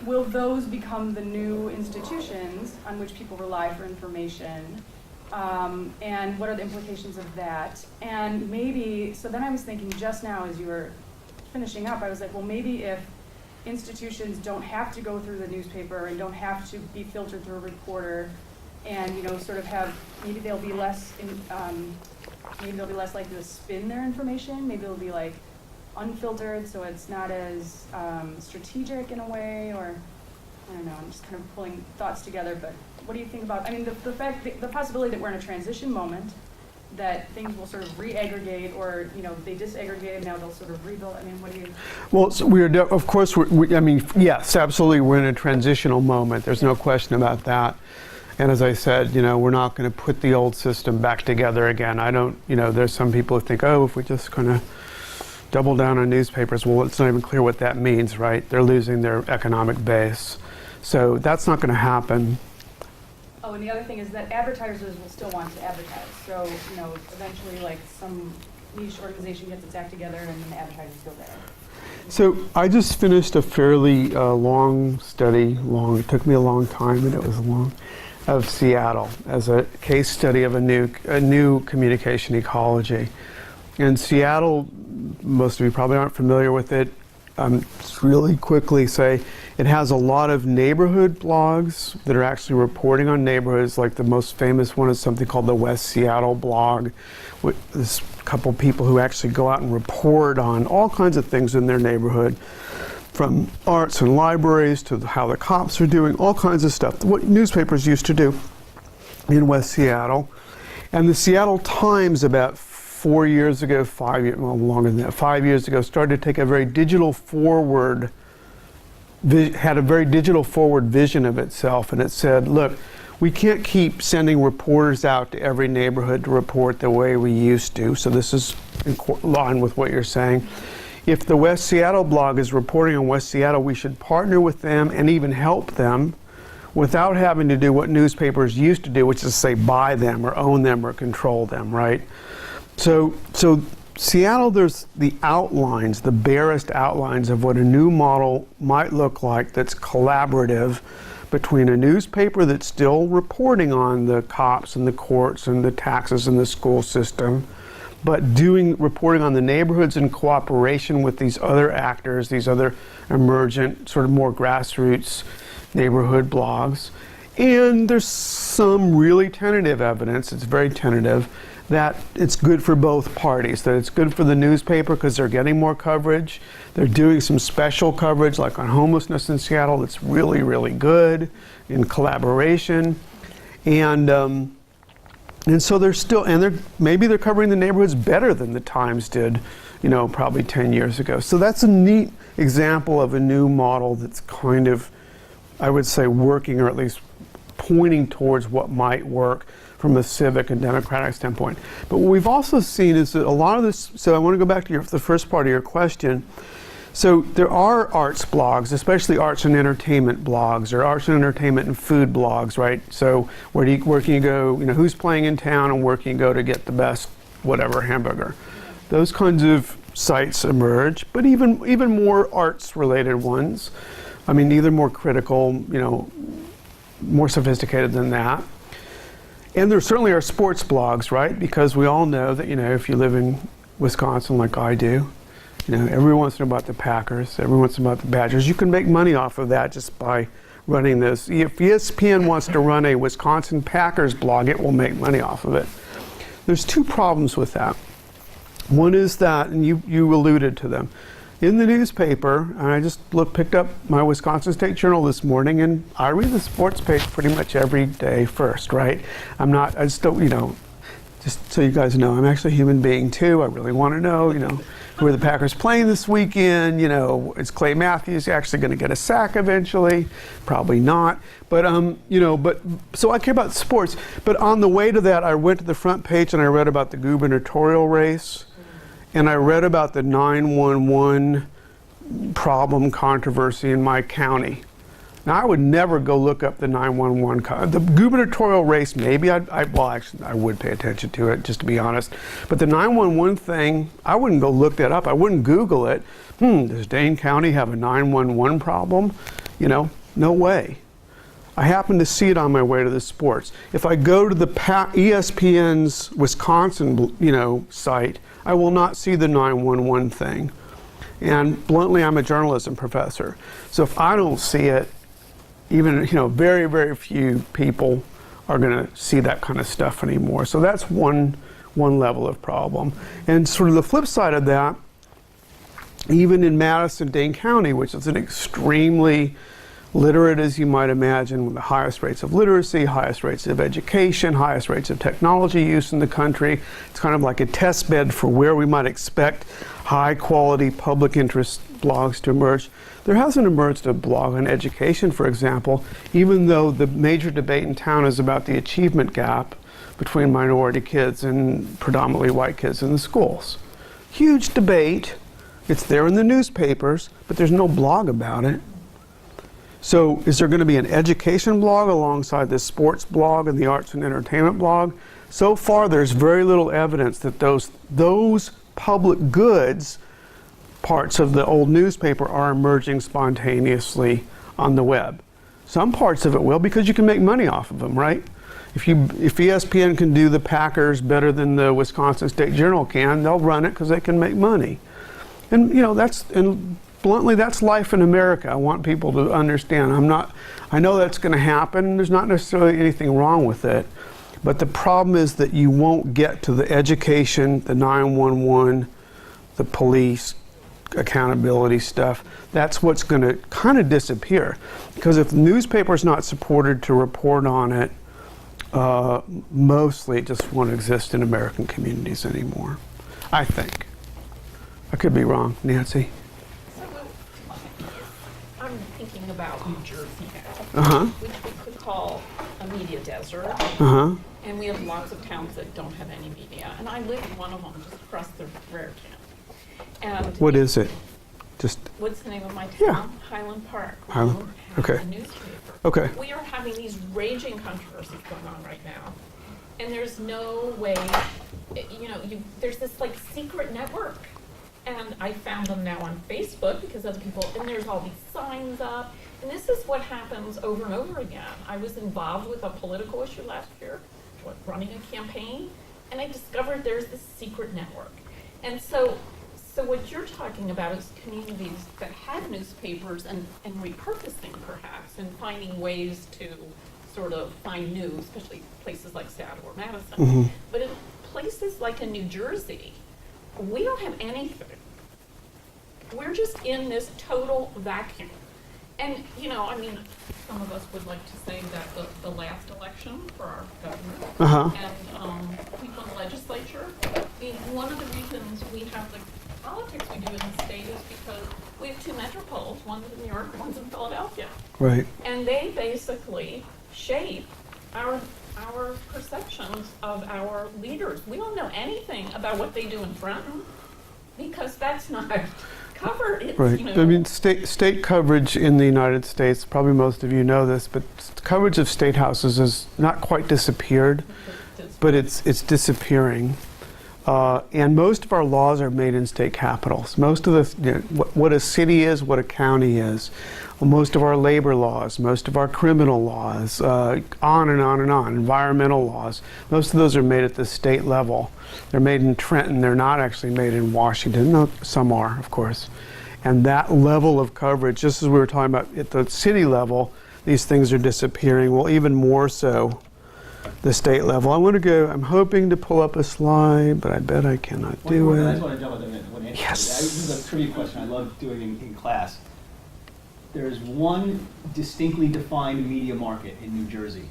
will those become the new institutions on which people rely for information? And what are the implications of that? And maybe, so then I was thinking just now as you were finishing up, I was like, well, maybe if institutions don't have to go through the newspaper and don't have to be filtered through a reporter, and sort of have, maybe they'll be less likely to spin their information. Maybe it'll be like unfiltered, so it's not as strategic in a way, or I don't know. I'm just kind of pulling thoughts together. But what do you think about? I mean, the possibility that we're in a transition moment, that things will sort of re-aggregate, or they disaggregate, now they'll sort of rebuild. I mean, what do you? Well, so of course, yes, absolutely, we're in a transitional moment. There's no question about that. And as I said, we're not going to put the old system back together again. I don't, there's some people who think, oh, if we just kind of double down on newspapers, well, it's not even clear what that means, right? They're losing their economic base. So that's not going to happen. Oh, and the other thing is that advertisers will still want to advertise. So, eventually, like, some niche organization gets its act together and then the advertisers go there. So I just finished a fairly long study, it took me a long time and it was long, of Seattle as a case study of a new communication ecology. And Seattle, most of you probably aren't familiar with it. Just really quickly say it has a lot of neighborhood blogs that are actually reporting on neighborhoods. Like the most famous one is something called the West Seattle blog. There's a couple people who actually go out and report on all kinds of things in their neighborhood, from arts and libraries to how the cops are doing, all kinds of stuff. What newspapers used to do in West Seattle. And the Seattle Times about 4 years ago, 5 years, well, longer than that, 5 years ago, started to take a very digital forward, had a very digital forward vision of itself. And it said, look, we can't keep sending reporters out to every neighborhood to report the way we used to. So this is in line with what you're saying. If the West Seattle blog is reporting on West Seattle, we should partner with them and even help them without having to do what newspapers used to do, which is say buy them or own them or control them, right? So Seattle, there's the outlines, the barest outlines of what a new model might look like that's collaborative between a newspaper that's still reporting on the cops and the courts and the taxes and the school system, but reporting on the neighborhoods in cooperation with these other actors, these other emergent, sort of more grassroots neighborhood blogs. And there's some really tentative evidence, it's very tentative, that it's good for both parties, that it's good for the newspaper because they're getting more coverage. They're doing some special coverage, like on homelessness in Seattle, that's really, really good in collaboration. And so they're still, maybe they're covering the neighborhoods better than the Times did, probably 10 years ago. So that's a neat example of a new model that's kind of, I would say, working, or at least pointing towards what might work from a civic and democratic standpoint. But what we've also seen is that a lot of this, so I want to go back to the first part of your question. So there are arts blogs, especially arts and entertainment blogs, or arts and entertainment and food blogs, right? So where can you go, who's playing in town and where can you go to get the best whatever hamburger? Those kinds of sites emerge, but even more arts related ones. I mean, either more critical, more sophisticated than that. And there certainly are sports blogs, right? Because we all know that, if you live in Wisconsin like I do, every once in a while about the Packers, every once in a while about the Badgers. You can make money off of that just by running this. If ESPN wants to run a Wisconsin Packers blog, it will make money off of it. There's two problems with that. One is that, and you alluded to them, in the newspaper, and I just picked up my Wisconsin State Journal this morning, and I read the sports page pretty much every day first, right? I just don't, just so you guys know, I'm actually a human being too. I really want to know, who are the Packers playing this weekend? Is Clay Matthews actually going to get a sack eventually? Probably not. But so I care about sports. But on the way to that, I went to the front page and I read about the gubernatorial race, and I read about the 911 problem controversy in my county. Now, I would never go look up the 911. The gubernatorial race, maybe I would pay attention to it, just to be honest. But the 911 thing, I wouldn't go look that up. I wouldn't Google it. Does Dane County have a 911 problem? No way. I happened to see it on my way to the sports. If I go to the ESPN's Wisconsin, site, I will not see the 911 thing. And bluntly, I'm a journalism professor. So if I don't see it, even, very, very few people are going to see that kind of stuff anymore. So that's one level of problem. And sort of the flip side of that, even in Madison, Dane County, which is an extremely literate, as you might imagine, with the highest rates of literacy, highest rates of education, highest rates of technology use in the country. It's kind of like a test bed for where we might expect high quality public interest blogs to emerge. There hasn't emerged a blog on education, for example, even though the major debate in town is about the achievement gap between minority kids and predominantly white kids in the schools. Huge debate. It's there in the newspapers, but there's no blog about it. So is there going to be an education blog alongside the sports blog and the arts and entertainment blog? So far, there's very little evidence that those public goods parts of the old newspaper are emerging spontaneously on the web. Some parts of it will, because you can make money off of them, right? If ESPN can do the Packers better than the Wisconsin State Journal can, they'll run it because they can make money. And bluntly, that's life in America. I want people to understand. I know that's going to happen. There's not necessarily anything wrong with it. But the problem is that you won't get to the education, the 911, the police, accountability stuff. That's what's going to kind of disappear. Because if the newspaper's not supported to report on it, mostly it just won't exist in American communities anymore, I think. I could be wrong. Nancy? I'm thinking about New Jersey now, which we could call a media desert. And we have lots of towns that don't have any media. And I live in one of them, just across the Rare Camp. And what is it? What's the name of my town? Yeah. Highland Park. Highland. Okay. A newspaper. Okay. We are having these raging controversies going on right now. And there's no way, there's this like secret network. And I found them now on Facebook because other people, and there's all these signs up. And this is what happens over and over again. I was involved with a political issue last year, running a campaign, and I discovered there's this secret network. And so what you're talking about is communities that have newspapers and repurposing perhaps, and finding ways to sort of find news, especially places like Seattle or Madison. But in places like in New Jersey, we don't have anything. We're just in this total vacuum. And, some of us would like to say that the last election for our governor and people in the legislature, one of the reasons we have the politics we do in the state is because we have two metropoles, one's in New York, one's in Philadelphia. Right. And they basically shape our perceptions of our leaders. We don't know anything about what they do in Trenton because that's not covered. It's, Right. you know, I mean, state coverage in the United States, probably most of you know this, but coverage of state houses has not quite disappeared, but it's disappearing. And most of our laws are made in state capitals. Most of the, you know, what a city is, what a county is. Most of our labor laws, most of our criminal laws, on and on and on, environmental laws, most of those are made at the state level. They're made in Trenton, they're not actually made in Washington. No, some are, of course. And that level of coverage, just as we were talking about at the city level, these things are disappearing. Well, even more so the state level. I'm hoping to pull up a slide, but I bet I cannot do I it. just want to jump on that one. Yes. This is a trivia question I love doing in class. There is one distinctly defined media market in New Jersey.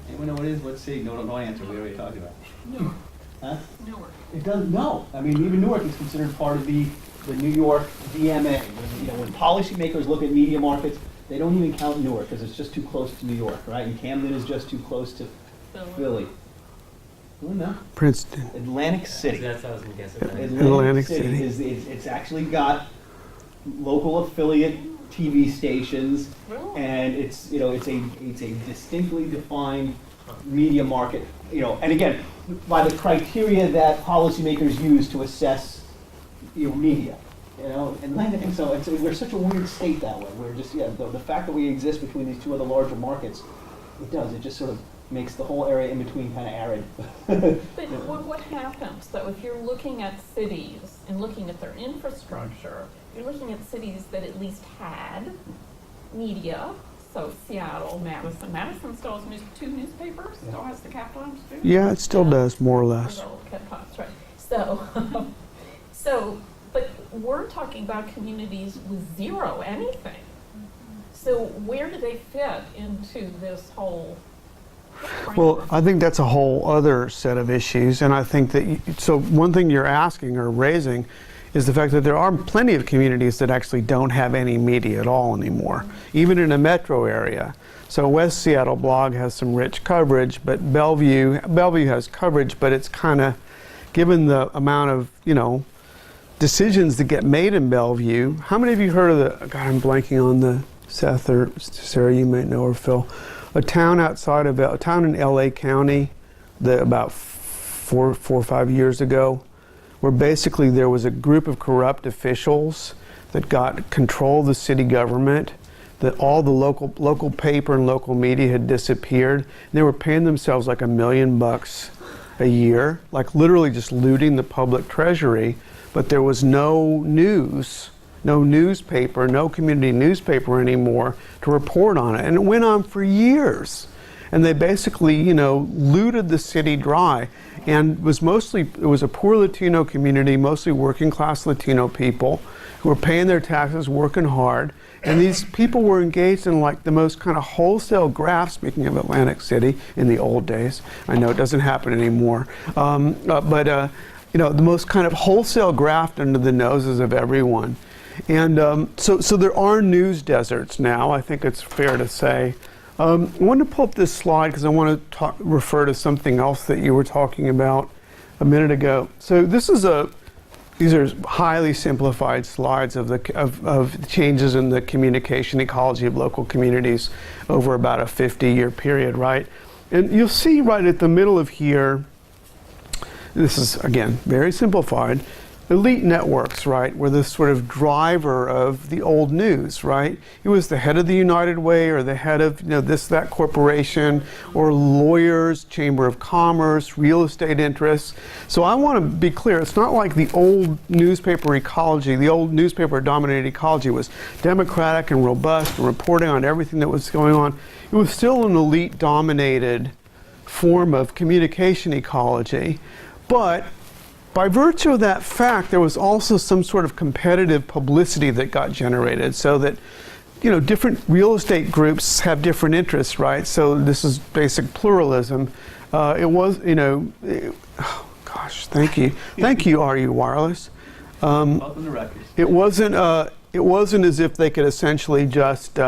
Anyone know what it is? Let's see. No, don't answer. We already talked about it. Newark. Huh? Newark. It doesn't. No. I mean, even Newark is considered part of the New York DMA. When policymakers look at media markets, they don't even count Newark because it's just too close to New York, right? And Camden is just too close to Philly. Oh, no. Princeton. Atlantic City. That's what I was gonna guess. Atlantic City. It's actually got local affiliate TV stations, Really? and it's a distinctly defined media market. And again, by the criteria that policymakers use to assess media. And so we're such a weird state that way. We're just the fact that we exist between these two other larger markets, it just sort of makes the whole area in between kind of arid. But what happens, though, if you're looking at cities and looking at their infrastructure, you're looking at cities that at least had media, so Seattle, Madison. Madison still has two newspapers, still has the Capital Times too? Yeah, it still does, more or less. That's right. But we're talking about communities with zero anything. So where do they fit into this whole framework? Well, I think that's a whole other set of issues, and I think that, so one thing you're asking or raising is the fact that there are plenty of communities that actually don't have any media at all anymore, even in a metro area. So West Seattle Blog has some rich coverage, but Bellevue has coverage, but it's kind of, given the amount of, decisions that get made in Bellevue. How many of you heard of I'm blanking on the, Seth or Sarah, you might know, or Phil, a town a town in LA County about 4 or 5 years ago, where basically there was a group of corrupt officials that got control of the city government, that all the local paper and local media had disappeared. And they were paying themselves like $1 million a year, like literally just looting the public treasury, but there was no news, no newspaper, no community newspaper anymore to report on it. And it went on for years. And they basically, looted the city dry. And it was a poor Latino community, mostly working class Latino people who were paying their taxes, working hard. And these people were engaged in like the most kind of wholesale graft, speaking of Atlantic City in the old days. I know it doesn't happen anymore. The most kind of wholesale graft under the noses of everyone. And so there are news deserts now, I think it's fair to say. I want to pull up this slide because I want to refer to something else that you were talking about a minute ago. So these are highly simplified slides of changes in the communication ecology of local communities over about a 50-year period, right? And you'll see right at the middle of here, this is, again, very simplified, elite networks, right, were the sort of driver of the old news, right? It was the head of the United Way or the head of, that corporation, or lawyers, Chamber of Commerce, real estate interests. So I want to be clear, it's not like the old newspaper ecology, the old newspaper dominated ecology was democratic and robust and reporting on everything that was going on. It was still an elite dominated form of communication ecology. But by virtue of that fact, there was also some sort of competitive publicity that got generated, so that, different real estate groups have different interests, right? So this is basic pluralism. It was, thank you, RU Wireless. Welcome to Rutgers. It wasn't as if they could essentially just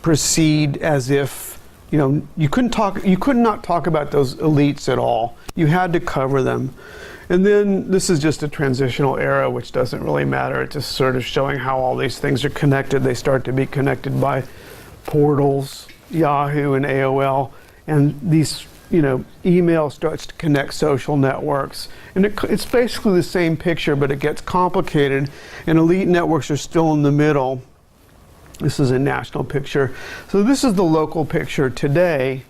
proceed as if, you could not talk about those elites at all. You had to cover them. And then this is just a transitional era, which doesn't really matter. It's just sort of showing how all these things are connected. They start to be connected by portals, Yahoo and AOL, and these, email starts to connect social networks. And it's basically the same picture, but it gets complicated, and elite networks are still in the middle. This is a national picture. So this is the local picture today,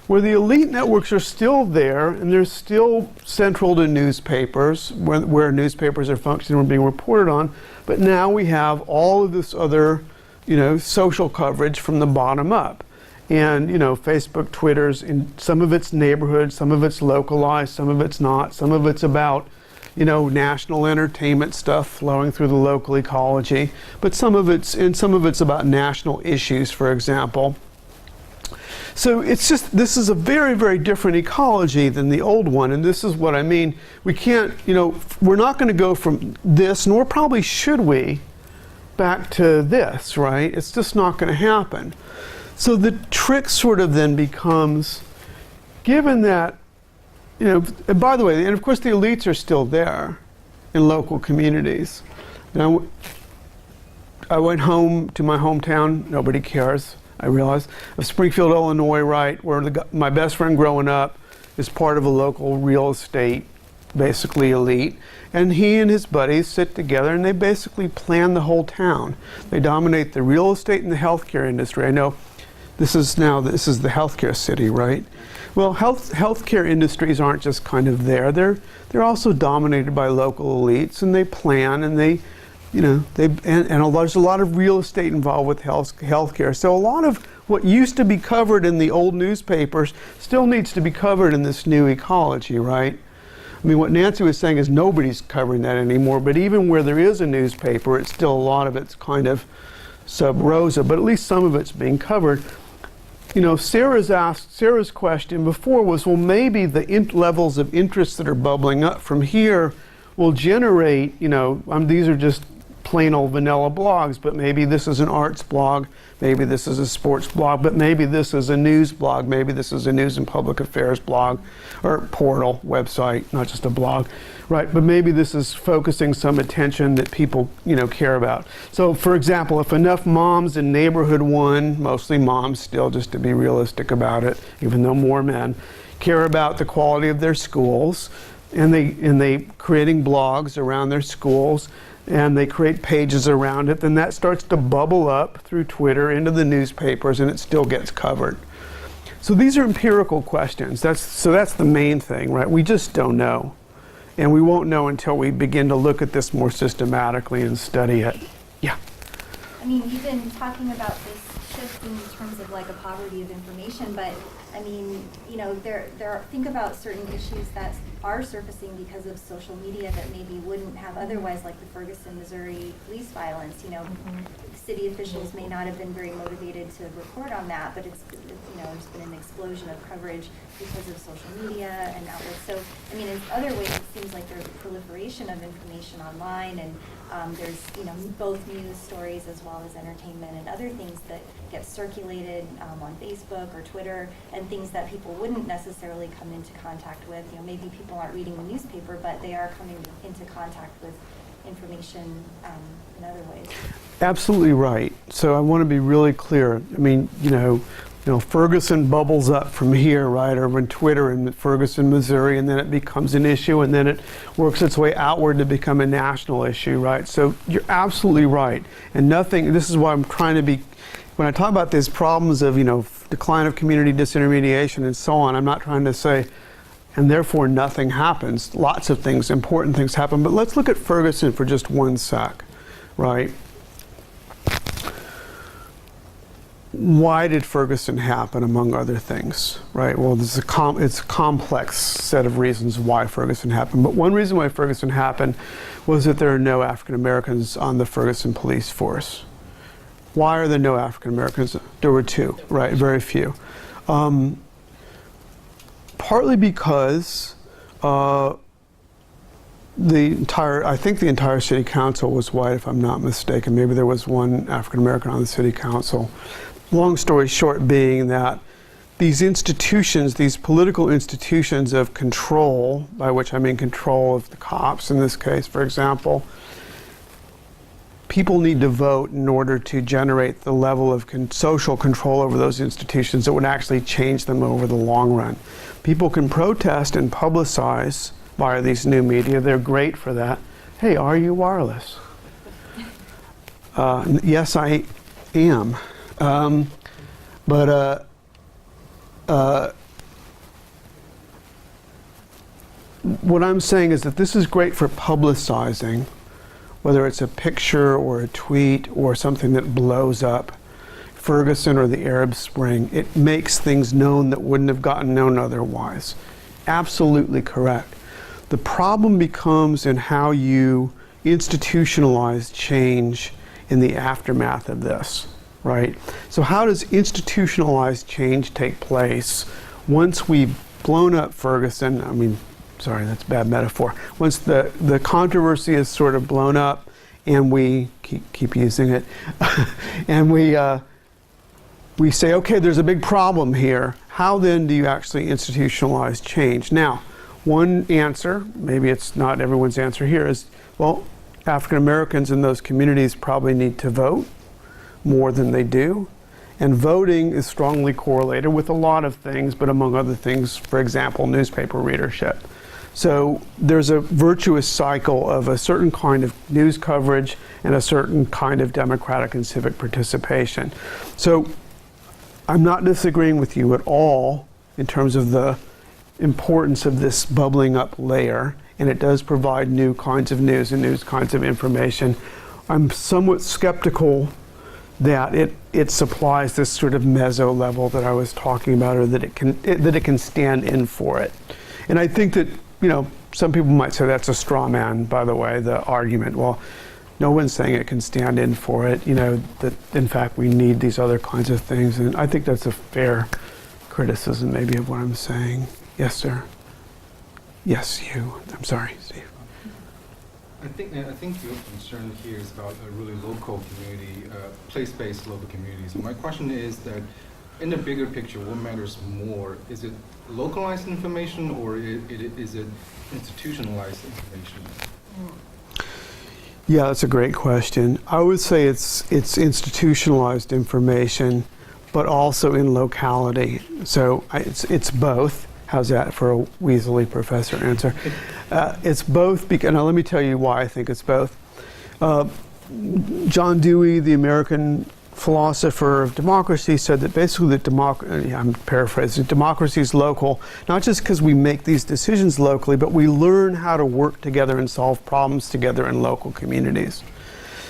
where the elite networks are still there, and they're still central to newspapers, where newspapers are functioning and being reported on. But now we have all of this other, social coverage from the bottom up. And, Facebook, Twitter's, in some of it's neighborhood, some of it's localized, some of it's not, some of it's about national entertainment stuff flowing through the local ecology, but some of it's about national issues, for example. So this is a very, very different ecology than the old one, and this is what I mean. We can't, we're not going to go from this, nor probably should we, back to this, right? It's just not going to happen. So the trick sort of then becomes, given that, and by the way, and of course the elites are still there in local communities. Now, I went home to my hometown, nobody cares, I realize, of Springfield, Illinois, right, where my best friend growing up is part of a local real estate, basically elite. And he and his buddies sit together and they basically plan the whole town. They dominate the real estate and the healthcare industry. I know this is the healthcare city, right? Well, healthcare industries aren't just kind of there. They're also dominated by local elites, and they plan, and there's a lot of real estate involved with healthcare. So a lot of what used to be covered in the old newspapers still needs to be covered in this new ecology, right? I mean, what Nancy was saying is nobody's covering that anymore, but even where there is a newspaper, it's still a lot of it's kind of sub rosa, but at least some of it's being covered. Sarah's question before was, well, maybe the levels of interest that are bubbling up from here will generate, these are just plain old vanilla blogs, but maybe this is an arts blog, maybe this is a sports blog, but maybe this is a news blog, maybe this is a news and public affairs blog, or portal, website, not just a blog, right? But maybe this is focusing some attention that people, care about. So, for example, if enough moms in neighborhood one, mostly moms still, just to be realistic about it, even though more men, care about the quality of their schools, and they creating blogs around their schools, and they create pages around it, then that starts to bubble up through Twitter into the newspapers, and it still gets covered. So these are empirical questions. That's the main thing, right? We just don't know. And we won't know until we begin to look at this more systematically and study it. Yeah. I mean, you've been talking about this shift in terms of like a poverty of information, but I mean, think about certain issues that are surfacing because of social media that maybe wouldn't have otherwise, like the Ferguson, Missouri police violence. City officials may not have been very motivated to report on that, but there's been an explosion of coverage because of social media and outlets. So, I mean, in other ways, it seems like there's a proliferation of information online, and there's, both news stories as well as entertainment and other things that get circulated on Facebook or Twitter, and things that people wouldn't necessarily come into contact with. Maybe people aren't reading the newspaper, but they are coming into contact with information in other ways. Absolutely right. So I want to be really clear. I mean, Ferguson bubbles up from here, right, or when Twitter in Ferguson, Missouri, and then it becomes an issue, and then it works its way outward to become a national issue, right? So you're absolutely right. And this is why I'm trying to be, when I talk about these problems of, decline of community disintermediation and so on, I'm not trying to say, and therefore nothing happens. Lots of things, important things happen. But let's look at Ferguson for just one sec, right? Why did Ferguson happen, among other things, right? Well, it's a complex set of reasons why Ferguson happened. But one reason why Ferguson happened was that there are no African Americans on the Ferguson police force. Why are there no African Americans? There were two, right? Very few. Partly because I think the entire city council was white, if I'm not mistaken. Maybe there was one African American on the city council. Long story short being that these institutions, these political institutions of control, by which I mean control of the cops in this case, for example, people need to vote in order to generate the level of social control over those institutions that would actually change them over the long run. People can protest and publicize via these new media. They're great for that. Hey, are you wireless? Yes, I am. What I'm saying is that this is great for publicizing, whether it's a picture or a tweet or something that blows up, Ferguson or the Arab Spring. It makes things known that wouldn't have gotten known otherwise. Absolutely correct. The problem becomes in how you institutionalize change in the aftermath of this, right? So how does institutionalized change take place once we've blown up Ferguson? I mean, sorry, that's a bad metaphor. Once the controversy is sort of blown up and we keep using it, and we say, okay, there's a big problem here. How then do you actually institutionalize change? Now, one answer, maybe it's not everyone's answer here, is, well, African Americans in those communities probably need to vote more than they do. And voting is strongly correlated with a lot of things, but among other things, for example, newspaper readership. So there's a virtuous cycle of a certain kind of news coverage and a certain kind of democratic and civic participation. So I'm not disagreeing with you at all in terms of the importance of this bubbling up layer, and it does provide new kinds of news and new kinds of information. I'm somewhat skeptical that it supplies this sort of meso level that I was talking about, or that it can stand in for it. And I think that, you know, some people might say that's a straw man, by the way, the argument. Well, no one's saying it can stand in for it, you know, that in fact we need these other kinds of things. And I think that's a fair criticism maybe of what I'm saying. Yes, sir. Yes, you. I'm sorry, Steve. I think your concern here is about a really local community, place-based local community. So my question is that in the bigger picture, what matters more? Is it localized information, or is it institutionalized information? Yeah, that's a great question. I would say it's institutionalized information, but also in locality. So it's both. How's that for a weaselly professor answer? It's both, now let me tell you why I think it's both. John Dewey, the American philosopher of democracy, said that basically I'm paraphrasing, democracy is local, not just because we make these decisions locally, but we learn how to work together and solve problems together in local communities.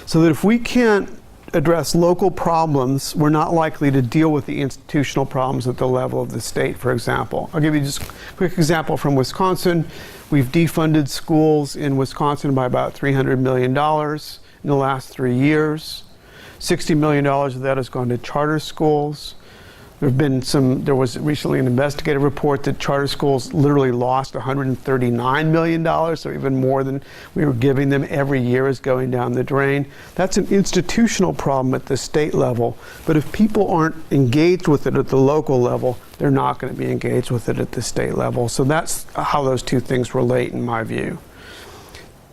So that if we can't address local problems, we're not likely to deal with the institutional problems at the level of the state, for example. I'll give you just a quick example from Wisconsin. We've defunded schools in Wisconsin by about $300 million in the last 3 years. $60 million of that has gone to charter schools. There was recently an investigative report that charter schools literally lost $139 million, so even more than we were giving them every year is going down the drain. That's an institutional problem at the state level, but if people aren't engaged with it at the local level, they're not going to be engaged with it at the state level. So that's how those two things relate in my view.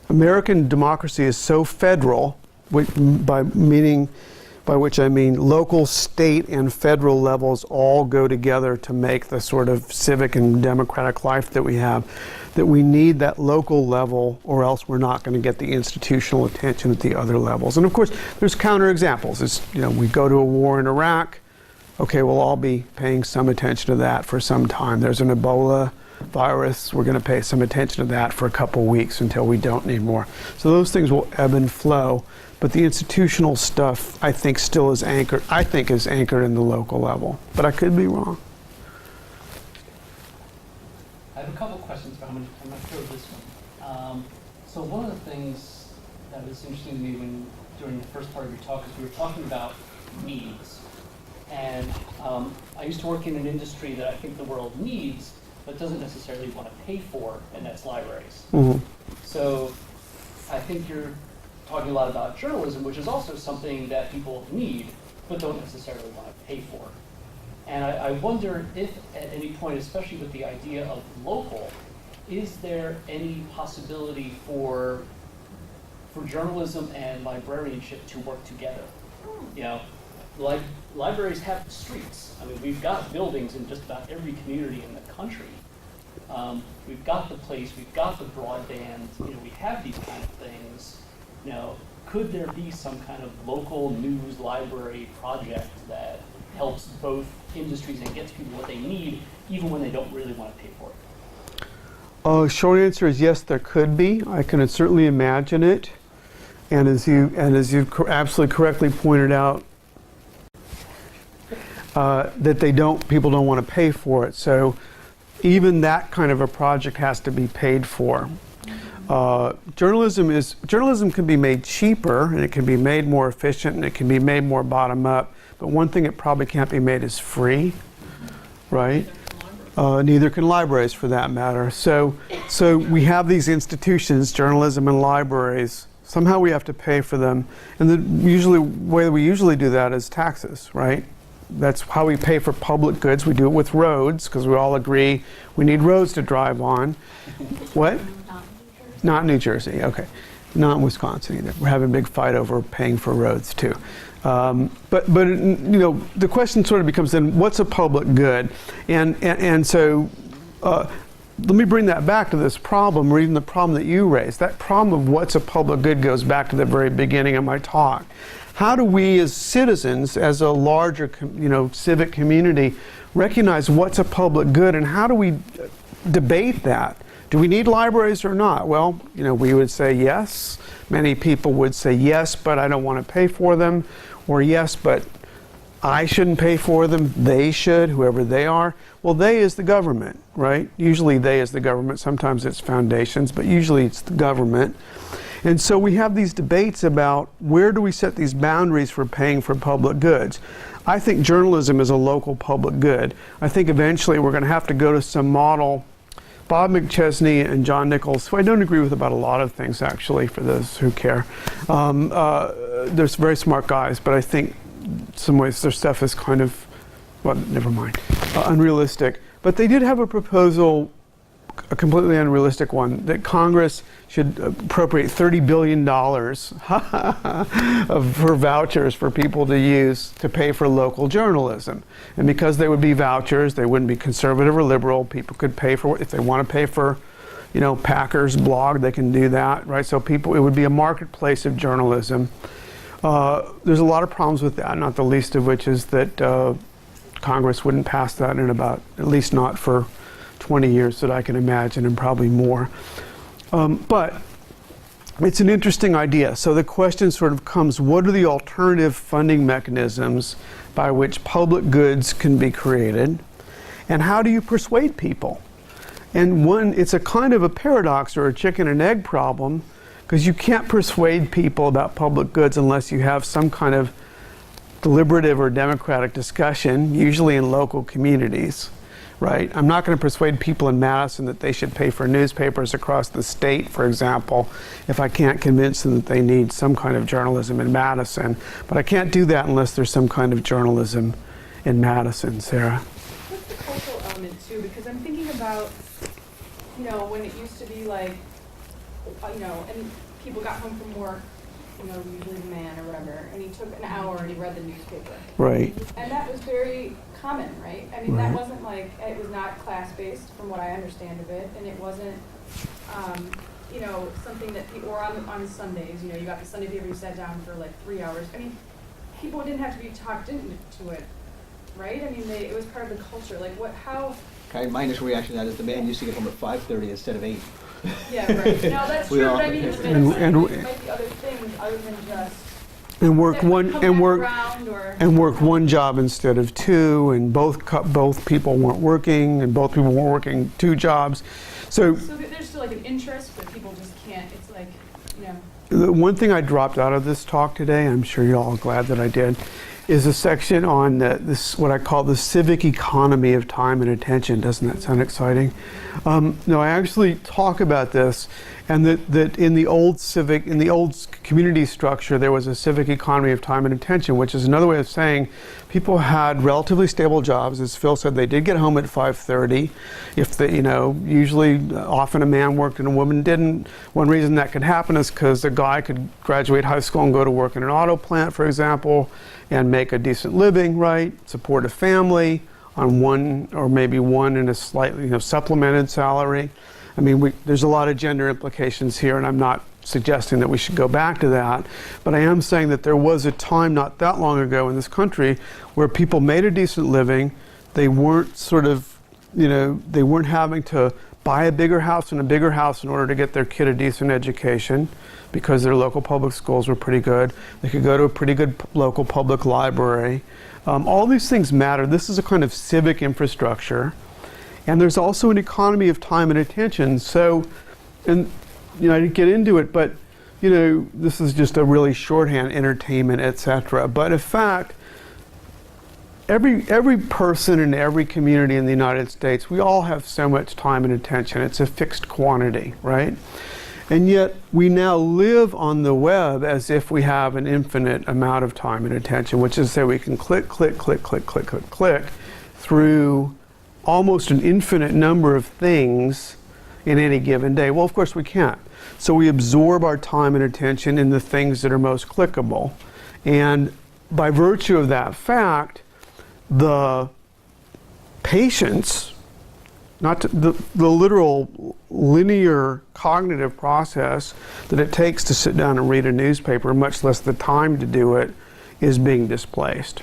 American democracy is so federal, by which I mean local, state, and federal levels all go together to make the sort of civic and democratic life that we have, that we need that local level, or else we're not going to get the institutional attention at the other levels. And of course, there's counterexamples. It's, you know, we go to a war in Iraq, okay, we'll all be paying some attention to that for some time. There's an Ebola virus, we're going to pay some attention to that for a couple weeks until we don't need more. So those things will ebb and flow. But the institutional stuff, I think, still is anchored. I think is anchored in the local level, but I could be wrong. I have a couple questions, but I'm going to throw this one. So one of the things that was interesting to me during the first part of your talk is we were talking about needs, and I used to work in an industry that I think the world needs, but doesn't necessarily want to pay for, and that's libraries. Mm-hmm. So I think you're talking a lot about journalism, which is also something that people need, but don't necessarily want to pay for. And I wonder if at any point, especially with the idea of local, is there any possibility for journalism and librarianship to work together? You know, libraries have streets. I mean, we've got buildings in just about every community in the country. We've got the police, we've got the broadband, you know, we have these kind of things. You know, could there be some kind of local news library project that helps both industries and gets people what they need, even when they don't really want to pay for it? Short answer is yes, there could be. I can certainly imagine it. And as you absolutely correctly pointed out, that people don't want to pay for it. So even that kind of a project has to be paid for. Journalism can be made cheaper, and it can be made more efficient, and it can be made more bottom up. But one thing it probably can't be made is free, right? Neither can libraries, for that matter. So we have these institutions, journalism and libraries. Somehow we have to pay for them, and the way we usually do that is taxes, right? That's how we pay for public goods. We do it with roads because we all agree we need roads to drive on. What? Not New Jersey. Okay, not in Wisconsin either. We're having a big fight over paying for roads too. But you know, the question sort of becomes then, what's a public good? And so let me bring that back to this problem, or even the problem that you raised. That problem of what's a public good goes back to the very beginning of my talk. How do we as citizens, as a larger civic community, recognize what's a public good, and how do we debate that? Do we need libraries or not? Well, you know, we would say yes. Many people would say yes, but I don't want to pay for them. Or yes, but I shouldn't pay for them. They should, whoever they are. Well, they is the government, right? Usually they is the government. Sometimes it's foundations, but usually it's the government. And so we have these debates about where do we set these boundaries for paying for public goods. I think journalism is a local public good. I think eventually we're going to have to go to some model. Bob McChesney and John Nichols, who I don't agree with about a lot of things, actually, for those who care. They're very smart guys, but I think in some ways their stuff is kind of, well, never mind, unrealistic. But they did have a proposal, a completely unrealistic one, that Congress should appropriate $30 billion for vouchers for people to use to pay for local journalism. And because they would be vouchers, they wouldn't be conservative or liberal. People could pay for, if they want to pay for, you know, Packer's blog, they can do that, right? So it would be a marketplace of journalism. There's a lot of problems with that, not the least of which is that Congress wouldn't pass that in about, at least not for 20 years that I can imagine, and probably more. But it's an interesting idea. So the question sort of comes, what are the alternative funding mechanisms by which public goods can be created? And how do you persuade people? And it's a kind of a paradox or a chicken and egg problem, because you can't persuade people about public goods unless you have some kind of deliberative or democratic discussion, usually in local communities. Right? I'm not going to persuade people in Madison that they should pay for newspapers across the state, for example, if I can't convince them that they need some kind of journalism in Madison. But I can't do that unless there's some kind of journalism in Madison. Sarah? What's the cultural element too? Because I'm thinking about, you know, when it used to be like, you know, and people got home from work, you know, usually the man or whatever, and he took an hour and he read the newspaper. Right. And that was very common, right? I mean, Right. that wasn't like, it was not class-based from what I understand of it, and it wasn't, you know, something that people, or on Sundays, you know, you got the Sunday paper, you sat down for like 3 hours. I mean, people didn't have to be talked into it, right? I mean, it was part of the culture. Like, how? Okay, my initial reaction to that is the man used to get home at 5:30 instead of 8. Yeah, right. No, that's We true, all- but I mean, And- there might be other things other than just. And work that one come and back work around or- and work one job instead of two, and both people weren't working, and both people weren't working two jobs. So there's still like an interest, but people just can't. It's like, you know. the one thing I dropped out of this talk today, I'm sure you're all glad that I did, is a section on this, what I call the civic economy of time and attention. Doesn't that sound exciting? No, I actually talk about this, and that in the old community structure, there was a civic economy of time and attention, which is another way of saying people had relatively stable jobs. As Phil said, they did get home at 5:30. If they, usually, often a man worked and a woman didn't. One reason that could happen is because a guy could graduate high school and go to work in an auto plant, for example, and make a decent living, right? Support a family on one or maybe one in a slightly supplemented salary. I mean, there's a lot of gender implications here, and I'm not suggesting that we should go back to that, but I am saying that there was a time not that long ago in this country where people made a decent living. They weren't they weren't having to buy a bigger house and a bigger house in order to get their kid a decent education, because their local public schools were pretty good. They could go to a pretty good local public library. All these things matter. This is a kind of civic infrastructure. And there's also an economy of time and attention. So, and I didn't get into it, but this is just a really shorthand, entertainment, etc. But in fact, every person in every community in the United States, we all have so much time and attention. It's a fixed quantity, right? And yet we now live on the web as if we have an infinite amount of time and attention, which is to say we can click through almost an infinite number of things in any given day. Well, of course we can't. So we absorb our time and attention in the things that are most clickable. And by virtue of that fact, the patience, not the literal linear cognitive process that it takes to sit down and read a newspaper, much less the time to do it, is being displaced.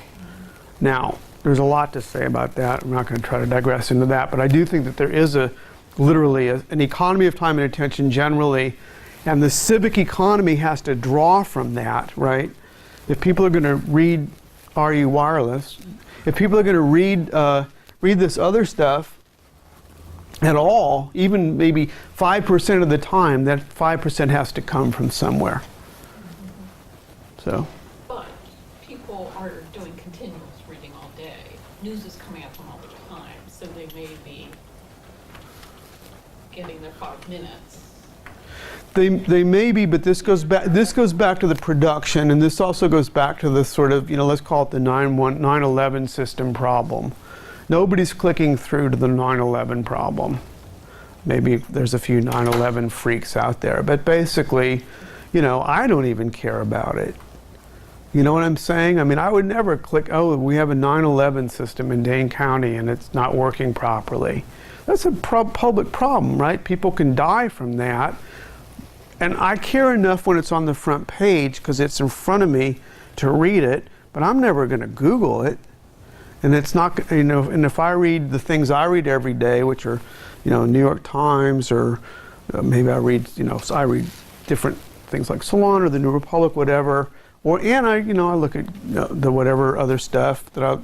Now, there's a lot to say about that. I'm not going to try to digress into that, but I do think that there is literally an economy of time and attention generally, and the civic economy has to draw from that, right? If people are going to read RU Wireless, if people are going to read this other stuff at all, even maybe 5% of the time, that 5% has to come from somewhere. So. But people are doing continuous reading all day. News is coming at them all the time, so they may be getting their 5 minutes. They may be, but this goes back to the production, and this also goes back to the sort of, let's call it the 9/11 system problem. Nobody's clicking through to the 9/11 problem. Maybe there's a few 9/11 freaks out there, but basically, I don't even care about it. You know what I'm saying? I mean, I would never click, oh, we have a 9/11 system in Dane County and it's not working properly. That's a public problem, right? People can die from that. And I care enough when it's on the front page because it's in front of me to read it, but I'm never going to Google it. And it's not, and if I read the things I read every day, which are, New York Times, or maybe I read, I read different things like Salon or the New Republic, whatever. And I look at the whatever other stuff,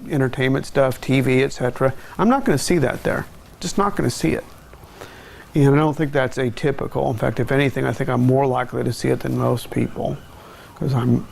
entertainment stuff, TV, etc. I'm not going to see that there. Just not going to see it. And I don't think that's atypical. In fact, if anything, I think I'm more likely to see it than most people, because I'm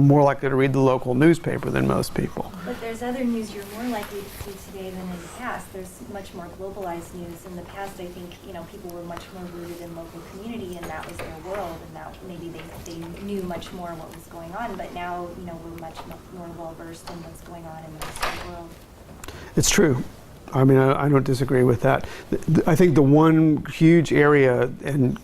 more likely to read the local newspaper than most people. But there's other news you're more likely to see today than in the past. There's much more globalized news. In the past, I think, people were much more rooted in local community, and that was their world, and that maybe they knew much more what was going on. But now, we're much more well-versed in what's going on in the rest of the world. It's true. I mean, I don't disagree with that. I think the one huge area and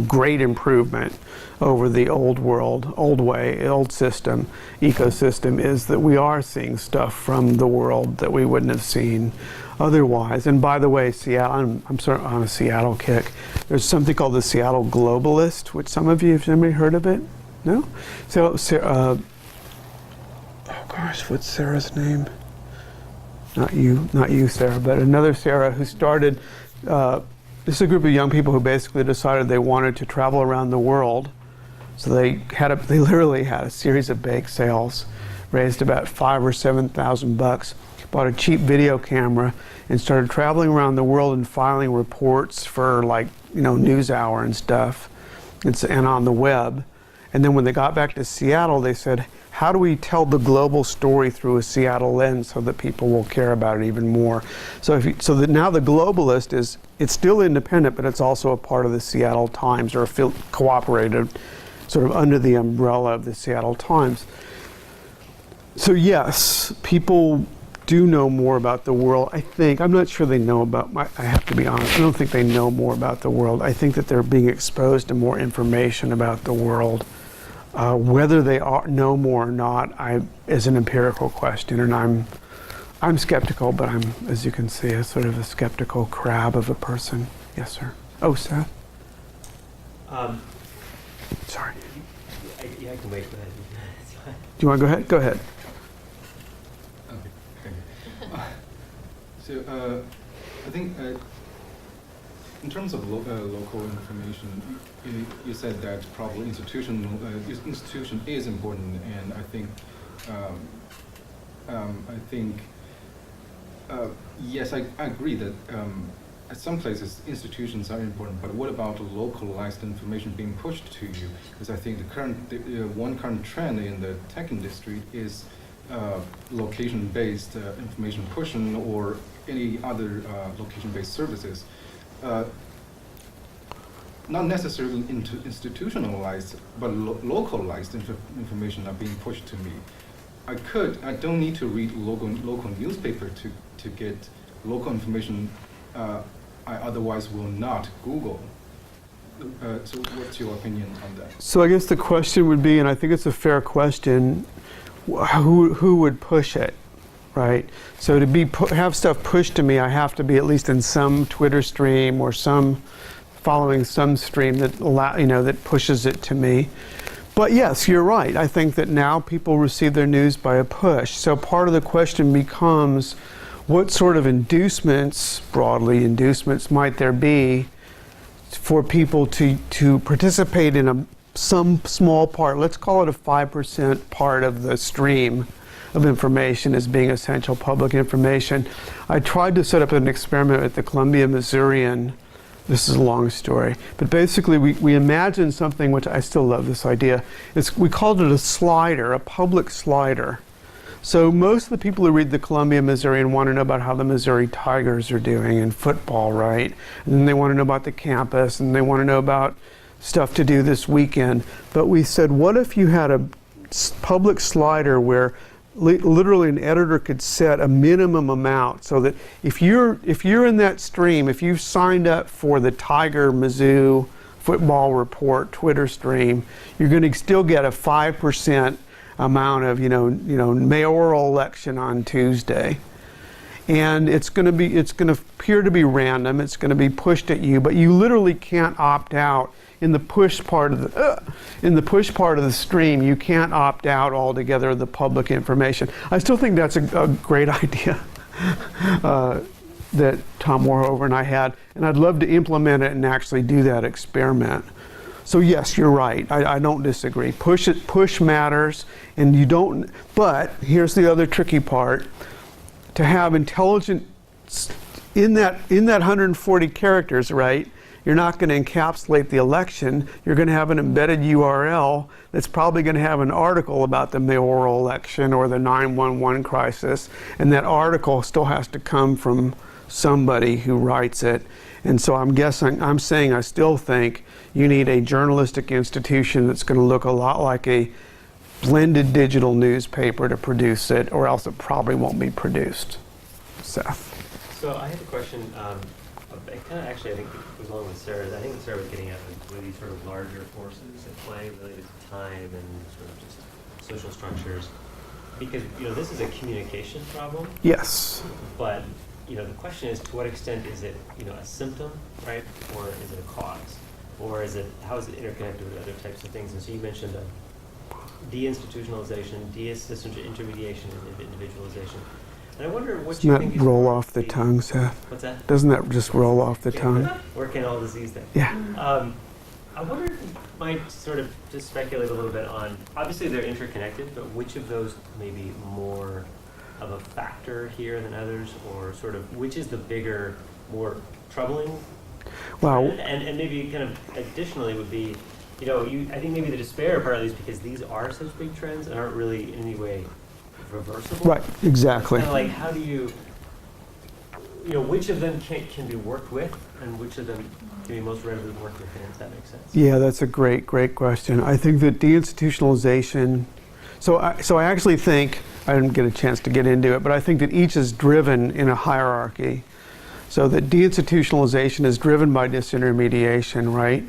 great improvement over the old world, old system, ecosystem is that we are seeing stuff from the world that we wouldn't have seen otherwise. And by the way, Seattle, I'm sort of on a Seattle kick. There's something called the Seattle Globalist, which some of you, have anybody heard of it? No? So, oh gosh, what's Sarah's name? Not you, Sarah, but another Sarah who started, this is a group of young people who basically decided they wanted to travel around the world. So they literally had a series of bake sales, raised about $5,000 or $7,000, bought a cheap video camera, and started traveling around the world and filing reports for NewsHour and stuff, and on the web. And then when they got back to Seattle, they said, how do we tell the global story through a Seattle lens so that people will care about it even more? So so that now the globalist it's still independent, but it's also a part of the Seattle Times, or cooperated sort of under the umbrella of the Seattle Times. So yes, people do know more about the world. I think, I'm not sure they know about, I have to be honest, I don't think they know more about the world. I think that they're being exposed to more information about the world. Whether they know more or not is an empirical question, and I'm skeptical, but I'm, as you can see, a sort of a skeptical crab of a person. Yes, sir. Oh, Seth? Sorry. Yeah, I can wait. Go ahead. Do you want to go ahead? Go ahead. Okay, thank you. So I think in terms of local information, you said that probably institution is important, and I think yes, I agree that at some places institutions are important, but what about localized information being pushed to you? Because I think one current trend in the tech industry is location-based information pushing, or any other location-based services. Not necessarily institutionalized, but localized information are being pushed to me. I don't need to read local newspaper to get local information. I otherwise will not Google. So what's your opinion on that? So I guess the question would be, and I think it's a fair question, who would push it, right? So to have stuff pushed to me, I have to be at least in some Twitter stream or following some stream that pushes it to me. But yes, you're right. I think that now people receive their news by a push. So part of the question becomes, what sort of broadly inducements might there be for people to participate in some small part, let's call it a 5% part of the stream of information as being essential public information. I tried to set up an experiment at the Columbia Missourian. This is a long story, but basically we imagined something, which I still love this idea. We called it a slider, a public slider. So most of the people who read the Columbia Missourian want to know about how the Missouri Tigers are doing in football, right? And then they want to know about the campus, and they want to know about stuff to do this weekend. But we said, what if you had a public slider where literally an editor could set a minimum amount, so that if you're in that stream, if you've signed up for the Tiger Mizzou Football Report Twitter stream, you're going to still get a 5% amount of mayoral election on Tuesday, and it's going to appear to be random. It's going to be pushed at you, but you literally can't opt out in the push part of the stream. You can't opt out altogether of the public information. I still think that's a great idea that Tom Warhover and I had, and I'd love to implement it and actually do that experiment. So yes, you're right. I don't disagree. Push matters, and you don't. But here's the other tricky part: to have intelligence in that 140 characters, right? You're not going to encapsulate the election. You're going to have an embedded URL that's probably going to have an article about the mayoral election or the 911 crisis, and that article still has to come from somebody who writes it. And so I'm saying I still think you need a journalistic institution that's going to look a lot like a blended digital newspaper to produce it, or else it probably won't be produced. Seth. So I have a question. Actually, I think it was along with Sarah's. I think Sarah was getting at with these sort of larger forces at play related to time and sort of just social structures. Because this is a communication problem. Yes. But the question is, to what extent is it a symptom, right, or is it a cause, or how is it interconnected with other types of things? And so you mentioned deinstitutionalization, disintermediation, and individualization. And I wonder what you think. Doesn't that roll off the tongue, Seth? What's that? Doesn't that just roll off the tongue? Working all disease things. Yeah. I wonder if you might sort of just speculate a little bit on, obviously they're interconnected, but which of those may be more of a factor here than others, or sort of which is the bigger, more troubling? Wow. And maybe kind of additionally would be, I think maybe the despair partly is because these are such big trends and aren't really in any way reversible. Right, exactly. Kind of like, how do you, which of them can be worked with, and which of them can be most readily worked with? If that makes sense. Yeah, that's a great question. I think that deinstitutionalization. So I actually think, I didn't get a chance to get into it, but I think that each is driven in a hierarchy. So that deinstitutionalization is driven by disintermediation, right?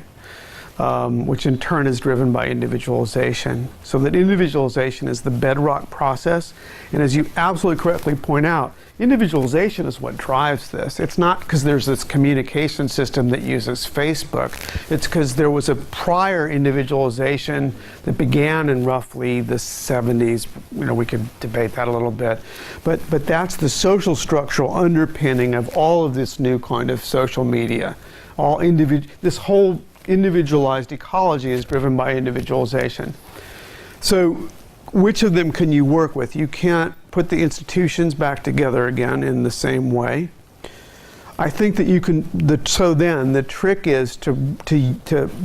Which in turn is driven by individualization. So that individualization is the bedrock process. And as you absolutely correctly point out, individualization is what drives this. It's not because there's this communication system that uses Facebook. It's because there was a prior individualization that began in roughly the 70s. We could debate that a little bit. But that's the social structural underpinning of all of this new kind of social media. This whole individualized ecology is driven by individualization. So which of them can you work with? You can't put the institutions back together again in the same way. I think that you can, so then the trick is to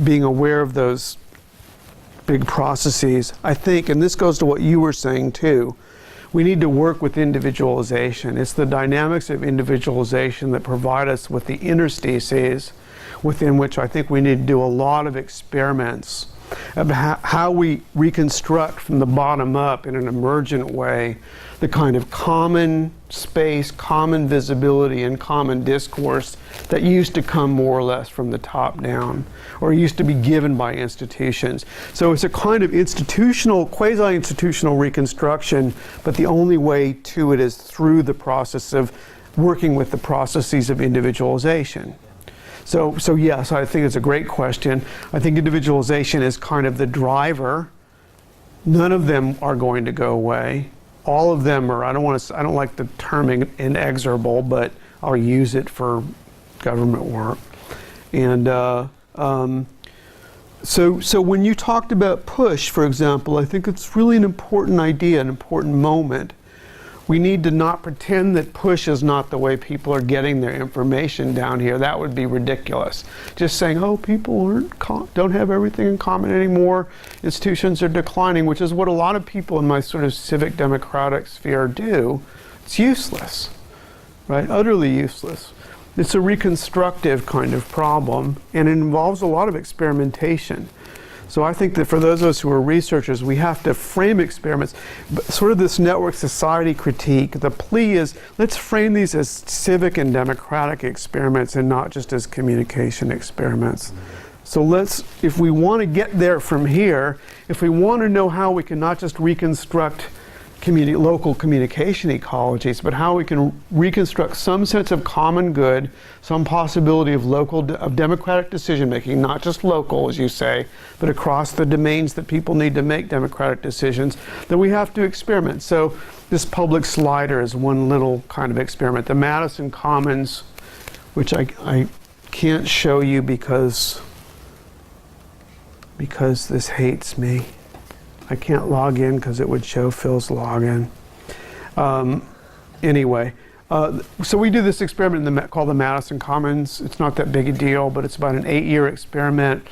being aware of those big processes. I think, and this goes to what you were saying too, we need to work with individualization. It's the dynamics of individualization that provide us with the interstices within which I think we need to do a lot of experiments about how we reconstruct from the bottom up in an emergent way the kind of common space, common visibility, and common discourse that used to come more or less from the top down, or used to be given by institutions. So it's a kind of institutional, quasi-institutional reconstruction, but the only way to it is through the process of working with the processes of individualization. So yes, I think it's a great question. I think individualization is kind of the driver. None of them are going to go away. All of them are, I don't like the term inexorable, but I'll use it for government work. And so when you talked about push, for example, I think it's really an important idea, an important moment. We need to not pretend that push is not the way people are getting their information down here. That would be ridiculous. Just saying, oh, people don't have everything in common anymore. Institutions are declining, which is what a lot of people in my sort of civic democratic sphere do. It's useless, right? Utterly useless. It's a reconstructive kind of problem, and it involves a lot of experimentation. So I think that for those of us who are researchers, we have to frame experiments. But sort of this network society critique, the plea is, let's frame these as civic and democratic experiments and not just as communication experiments. So if we want to get there from here, if we want to know how we can not just reconstruct local communication ecologies, but how we can reconstruct some sense of common good, some possibility of democratic decision making, not just local, as you say, but across the domains that people need to make democratic decisions, then we have to experiment. So this public slider is one little kind of experiment. The Madison Commons, which I can't show you because this hates me. I can't log in because it would show Phil's login. Anyway, so we do this experiment called the Madison Commons. It's not that big a deal, but it's about an 8-year experiment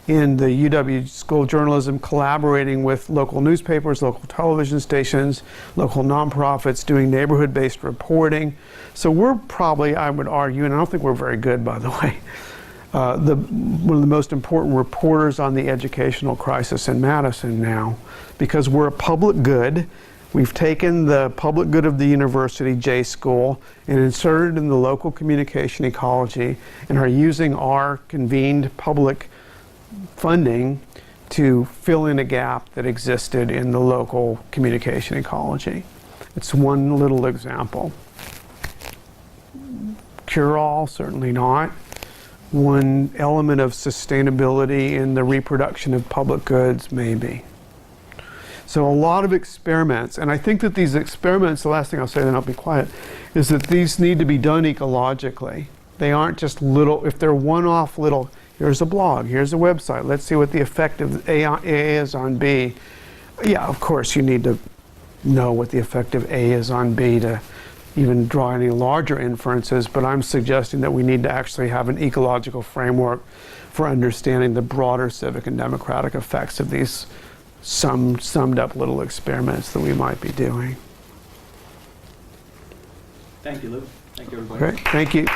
in the UW School of Journalism, collaborating with local newspapers, local television stations, local nonprofits, doing neighborhood-based reporting. So we're probably, I would argue, and I don't think we're very good, by the way, one of the most important reporters on the educational crisis in Madison now, because we're a public good. We've taken the public good of the university, J School, and inserted in the local communication ecology, and are using our convened public funding to fill in a gap that existed in the local communication ecology. It's one little example. Cure-all, certainly not. One element of sustainability in the reproduction of public goods, maybe. So a lot of experiments, and I think that these experiments, the last thing I'll say, then I'll be quiet, is that these need to be done ecologically. They aren't just little, if they're one-off little, here's a blog, here's a website, let's see what the effect of A is on B. Yeah, of course you need to know what the effect of A is on B to even draw any larger inferences, but I'm suggesting that we need to actually have an ecological framework for understanding the broader civic and democratic effects of these summed up little experiments that we might be doing. Thank you, Lou. Thank you, everybody. Okay, thank you.